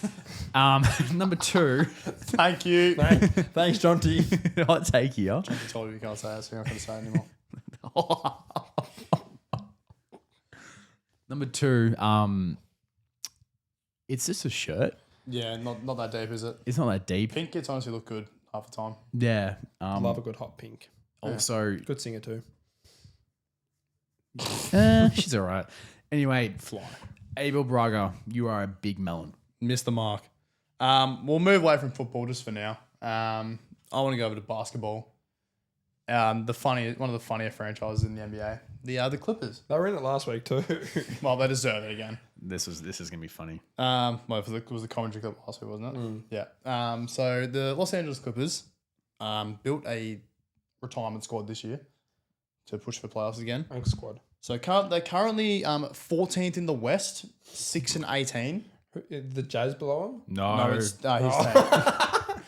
Number two. Thank you. Thanks, John T. Hot take here. I told you you can't say it, so you're not going to say it anymore. Number two, it's just a shirt. Yeah, not that deep, is it? It's not that deep. Pink kids honestly look good half the time. Yeah. Love a good hot pink. Also, Good singer too. she's all right. Anyway, Fly. Abel Braga, you are a big melon. Missed the mark. We'll move away from football just for now. I want to go over to basketball. One of the funnier franchises in the NBA, the Clippers. They were in it last week too. Well, they deserve it again. This is gonna be funny. Well, it was the commentary clip last week, wasn't it? Yeah. So the Los Angeles Clippers built a retirement squad this year to push for playoffs again. Unk squad. So they're currently 14th in the West, 6-18. The Jazz below them? No, it's his team.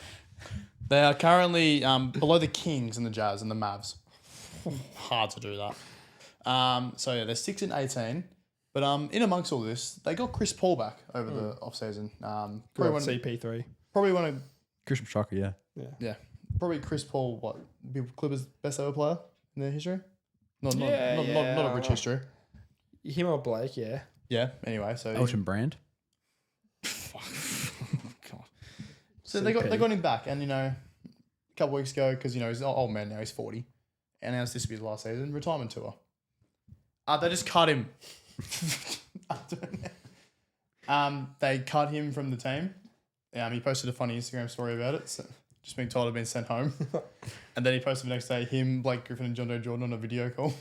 They are currently below the Kings and the Jazz and the Mavs. Hard to do that. So yeah, they're 6-18. But in amongst all this, they got Chris Paul back over the offseason. CP3. Probably one of Christmas chocolate, yeah. Probably Chris Paul, Clippers' best ever player in their history? Not a rich history. Him or Blake, yeah. Yeah, anyway, so Elton Brand. God. So they got him back, and a couple weeks ago, because he's an old man now, he's 40, announced this to be his last season, retirement tour. They just cut him. They cut him from the team. He posted a funny Instagram story about it. So just being told I've been sent home. And then he posted the next day him, Blake Griffin, and John Doe Jordan on a video call.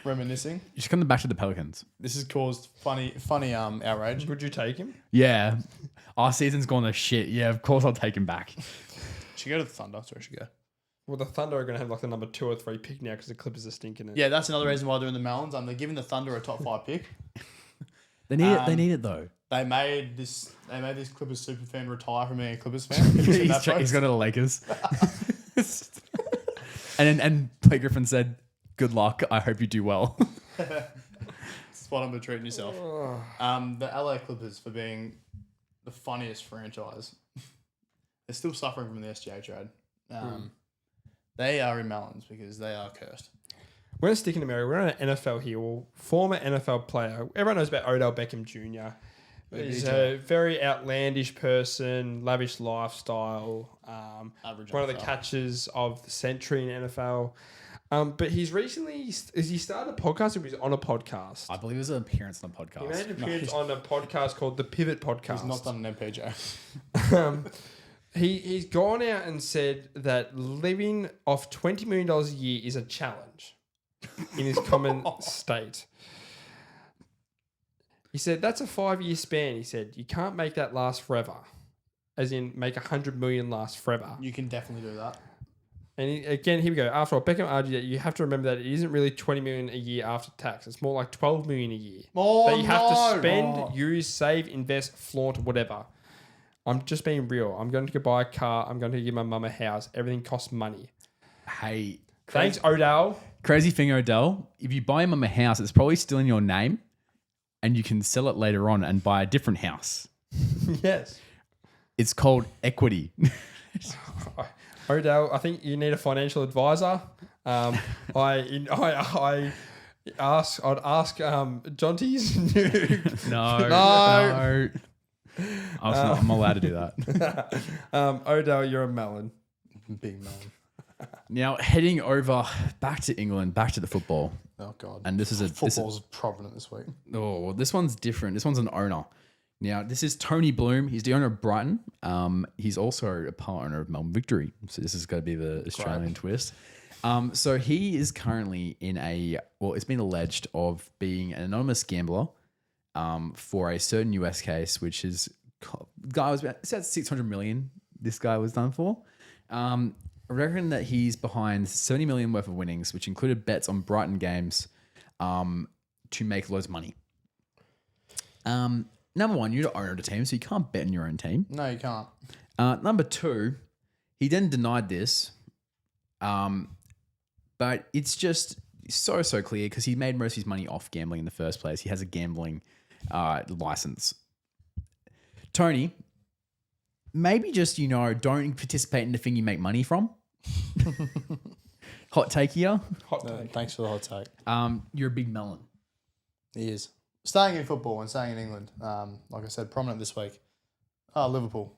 Reminiscing. You should come back to the Pelicans. This has caused funny outrage. Would you take him? Yeah. Our season's gone to shit. Yeah, of course I'll take him back. Should go to the Thunder. That's where I should go. Well, the Thunder are going to have like the number 2 or 3 pick now because the Clippers are stinking it. Yeah, that's another reason why they're in the Melons. They're giving the Thunder a top 5 pick. They need it. They need it though. They made this Clippers super fan retire from being a Clippers fan. Have you seen that He's post? got to the Lakers. and Blake Griffin said, "Good luck. I hope you do well." That's what I'm been treating yourself. The LA Clippers, for being the funniest franchise, they're still suffering from the SGA trade. They are in melons because they are cursed. We're going to stick in America. We're on an NFL here. Well, former NFL player. Everyone knows about Odell Beckham Jr. He's a very outlandish person, lavish lifestyle. One of the catchers of the century in NFL. But he's recently, he started a podcast or he was on a podcast? I believe it was an appearance on a podcast. He made an appearance on a podcast called The Pivot Podcast. He's not done an MPJ. He's gone out and said that living off $20 million a year is a challenge in his common state. He said, that's a 5-year span. He said, you can't make that last forever. As in, make 100 million last forever. You can definitely do that. And again, here we go. After all, Beckham argued that you have to remember that it isn't really 20 million a year after tax. It's more like 12 million a year. Oh, that you have to spend, use, save, invest, flaunt, whatever. I'm just being real. I'm going to go buy a car. I'm going to give my mum a house. Everything costs money. Hey, thanks, Odell. Crazy thing, Odell. If you buy mum a house, it's probably still in your name, and you can sell it later on and buy a different house. Yes. It's called equity. Odell, I think you need a financial advisor. I'd ask Jonty's No. I'm allowed to do that. Odell, you're a melon. Big melon. Now, heading over back to England, back to the football. Oh, God. And this is Football's prominent this week. Oh, this one's different. This one's an owner. Now, this is Tony Bloom. He's the owner of Brighton. He's also a part owner of Melbourne Victory. So this is going to be the Australian twist. So he is currently in it's been alleged of being an anonymous gambler for a certain US case, which is guy was about 600 million. This guy was done for. I reckon that he's behind 70 million worth of winnings, which included bets on Brighton games to make loads of money. Number one, you don't own a team, so you can't bet on your own team. No, you can't. Number two, he then denied this, but it's just so clear because he made most of his money off gambling in the first place. He has a gambling license. Tony, maybe just, don't participate in the thing you make money from. Hot take here. Thanks for the hot take. You're a big melon. He is. Staying in football and staying in England, like I said, prominent this week. Liverpool.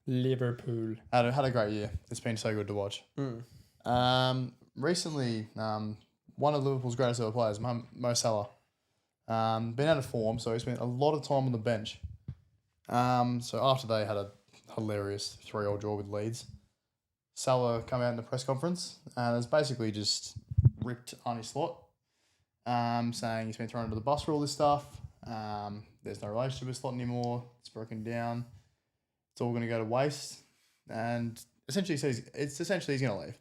Had a great year. It's been so good to watch. Recently, one of Liverpool's greatest ever players, Mo Salah, been out of form, so he spent a lot of time on the bench. So after they had a hilarious 3-3 draw with Leeds, Salah come out in the press conference and has basically just ripped Arne Slot, saying he's been thrown under the bus for all this stuff. There's no relationship with Slot anymore. It's broken down. It's all going to go to waste. And essentially says he's going to leave.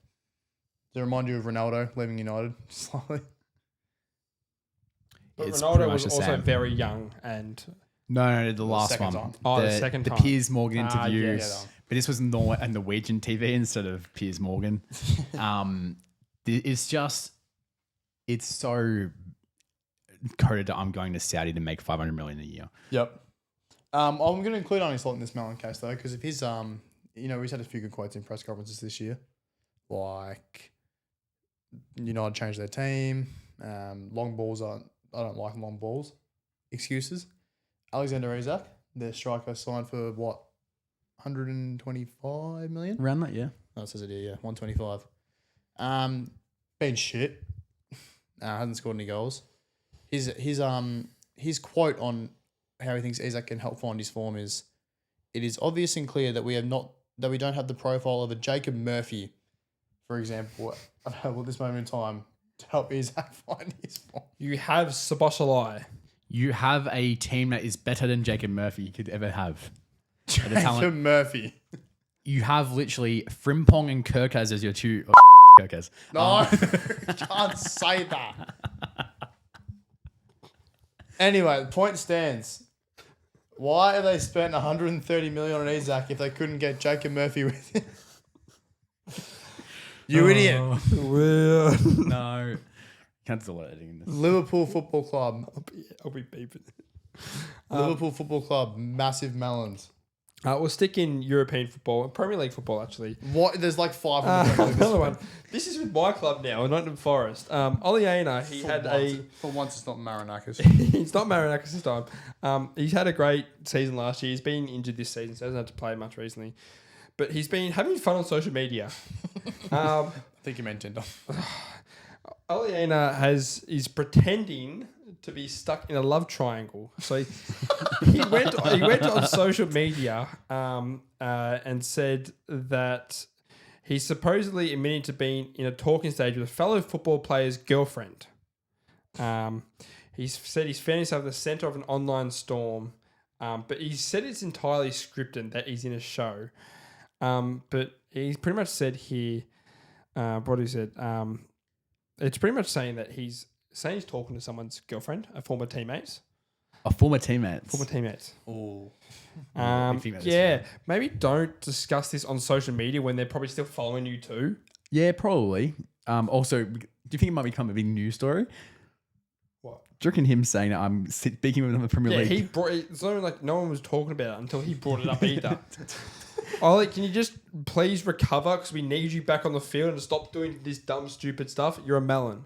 Does it remind you of Ronaldo leaving United slightly? But It's Ronaldo pretty much was the also same. very young and No, the last second one. time. Oh, the second the time. Piers Morgan interview. yes. Yeah, that one. But this was a Norwegian TV instead of Piers Morgan. It's so coded that I'm going to Saudi to make 500 million a year. Yep. I'm going to include Arne Slot in this Melon case though, because if his he's had a few good quotes in press conferences this year, like United changed their team. Long balls I don't like long balls. Excuses. Alexander Isak, their striker, signed for what? 125 million? Around that, yeah. Oh, it says it here, yeah. 125. Been shit. Hasn't scored any goals. His quote on how he thinks Isak can help find his form is, "It is obvious and clear that we don't have the profile of a Jacob Murphy, for example, at this moment in time, to help Isak find his form." you have Szoboszlai. You have a team that is better than Jacob Murphy you could ever have. The Jacob talent. Murphy. You have literally Frimpong and Kirkaz as your two. Kirkaz. No, can't say that. Anyway, the point stands. Why have they spent 130 million on Isak if they couldn't get Jacob Murphy with him? You idiot. No. Can't do a lot of editing in this. Liverpool Football Club. I'll be beeping. Liverpool Football Club. Massive melons. We'll stick in European football, Premier League football actually. What? There's like 5 of them. Another one. This is with my club now, Nottingham Forest. Ollie Aina, For once, it's not Marinakis. He's not Marinakis this time. He's had a great season last year. He's been injured this season, so he hasn't had to play much recently. But he's been having fun on social media. I think you meant Tinder. Ollie Aina is pretending to be stuck in a love triangle. So he went on social media and said that he's supposedly admitting to being in a talking stage with a fellow football player's girlfriend. He's said he's found himself at the centre of an online storm, but he said it's entirely scripted, that he's in a show. But he's pretty much said here, what he said, it's pretty much saying that he's talking to someone's girlfriend, a former teammate. A former teammate. Oh. Yeah, maybe don't discuss this on social media when they're probably still following you too. Yeah, probably. Also, do you think it might become a big news story? What? Do you reckon him saying that I'm speaking with him in the Premier Yeah, League? he brought it. It's not like no one was talking about it until he brought it up either. Ollie, can you just please recover because we need you back on the field and stop doing this dumb, stupid stuff? You're a melon.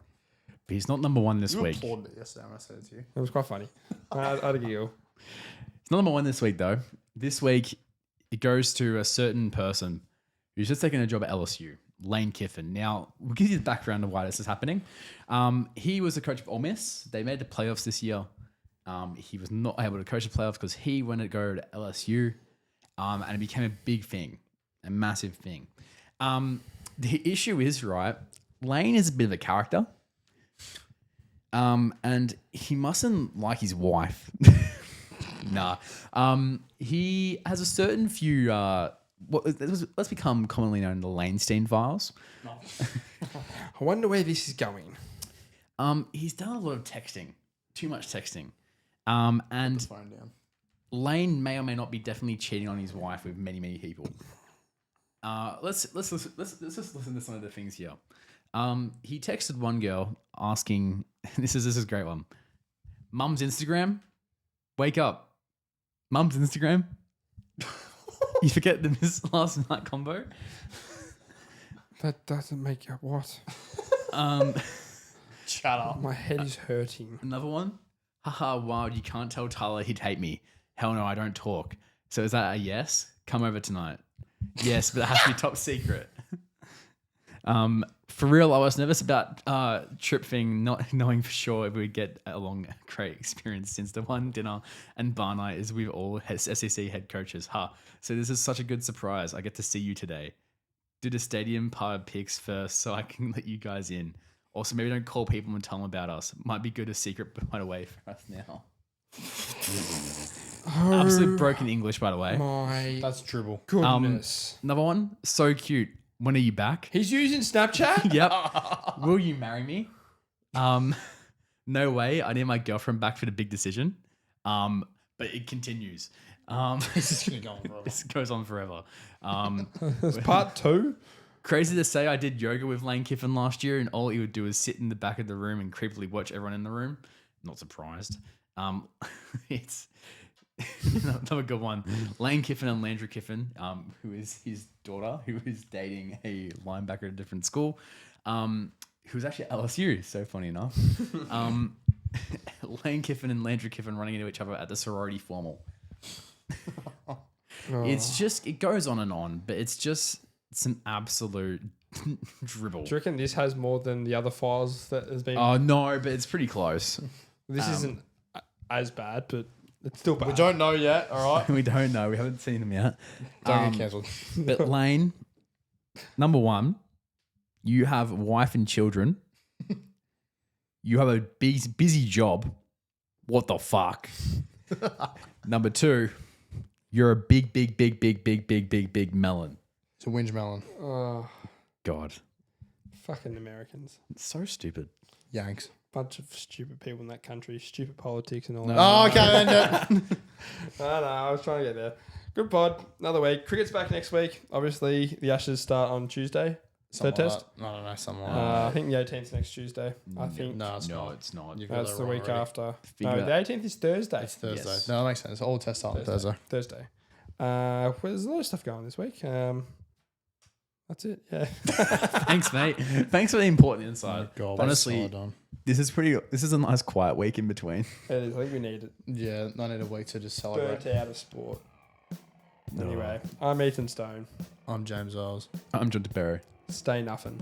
But he's not number one this You week. applauded it yesterday when I said it to you. It was quite funny. I had a giggle. He's not number one this week, though. This week, it goes to a certain person who's just taken a job at LSU, Lane Kiffin. Now, we'll give you the background of why this is happening. He was the coach of Ole Miss. They made the playoffs this year. He was not able to coach the playoffs because he went to go to LSU, and it became a big thing, a massive thing. The issue is, right, Lane is a bit of a character. And he mustn't like his wife. Nah. He has a certain few. Let's become commonly known the Lanestein files. I wonder where this is going. He's done a lot of texting, too much texting, and Phone down. Lane may or may not be definitely cheating on his wife with many people. Let's just listen to some of the things here. He texted one girl asking, this is a great one. Mum's Instagram, wake up. Mum's Instagram. You forget the Miss Last Night combo. That doesn't make you what? Shut up. My head is hurting. Another one. Haha, wild. You can't tell Tyler he'd hate me. Hell no, I don't talk. So is that a yes? Come over tonight. Yes, but it has to be top secret. For real, I was nervous about Trip thing, not knowing for sure if we'd get along a great experience since the one dinner and bar night is with all SEC head coaches. So this is such a good surprise. I get to see you today. Do the stadium pub picks first so I can let you guys in. Also, maybe don't call people and tell them about us. Might be good a secret right away for us now. Absolute broken English, by the way. My That's dribble. goodness. Another one. So cute. When are you back? He's using Snapchat? Yep. Will you marry me? No way. I need my girlfriend back for the big decision. But it continues. This is going to go on forever. This goes on forever. It's part 2. Crazy to say, I did yoga with Lane Kiffin last year, and all he would do is sit in the back of the room and creepily watch everyone in the room. Not surprised. It's another good one. Lane Kiffin and Landry Kiffin, who is his daughter, who is dating a linebacker at a different school, who was actually at LSU. So funny enough. Lane Kiffin and Landry Kiffin running into each other at the sorority formal. It's just, it goes on, but it's just some absolute dribble. Do you reckon this has more than the other files that has been? Oh no, but it's pretty close. This isn't as bad, but it's still bad. We don't know yet, all right? We don't know. We haven't seen them yet. Don't get cancelled. But Lane, number one, you have a wife and children. You have a busy job. What the fuck? Number two, you're a big melon. It's a whinge melon. Oh, God, fucking Americans. it's so stupid. Yanks. Bunch of stupid people in that country. Stupid politics and all No. that. Oh, okay. Then, I was trying to get there. Good pod. Another week. Cricket's back next week. Obviously, the Ashes start on Tuesday. Third test. I don't know. Something like I think the 18th next Tuesday. I think. that. No, it's No, not. it's not. You've got That's that the wrong week already. after. Figure No, the out- 18th is Thursday. It's Thursday. Yes. No, that makes sense. All tests are on Thursday. Thursday. Well, there's a lot of stuff going this week. That's it. Yeah. Thanks, mate. Thanks for the important insight. God, Honestly, that's solid on. this is a nice quiet week in between. It is. I think we need it. Yeah, I need a week to just celebrate. Burnt out of sport. Anyway, I'm Ethan Stone. I'm James Isles. I'm John DePero. Stay Nuffin.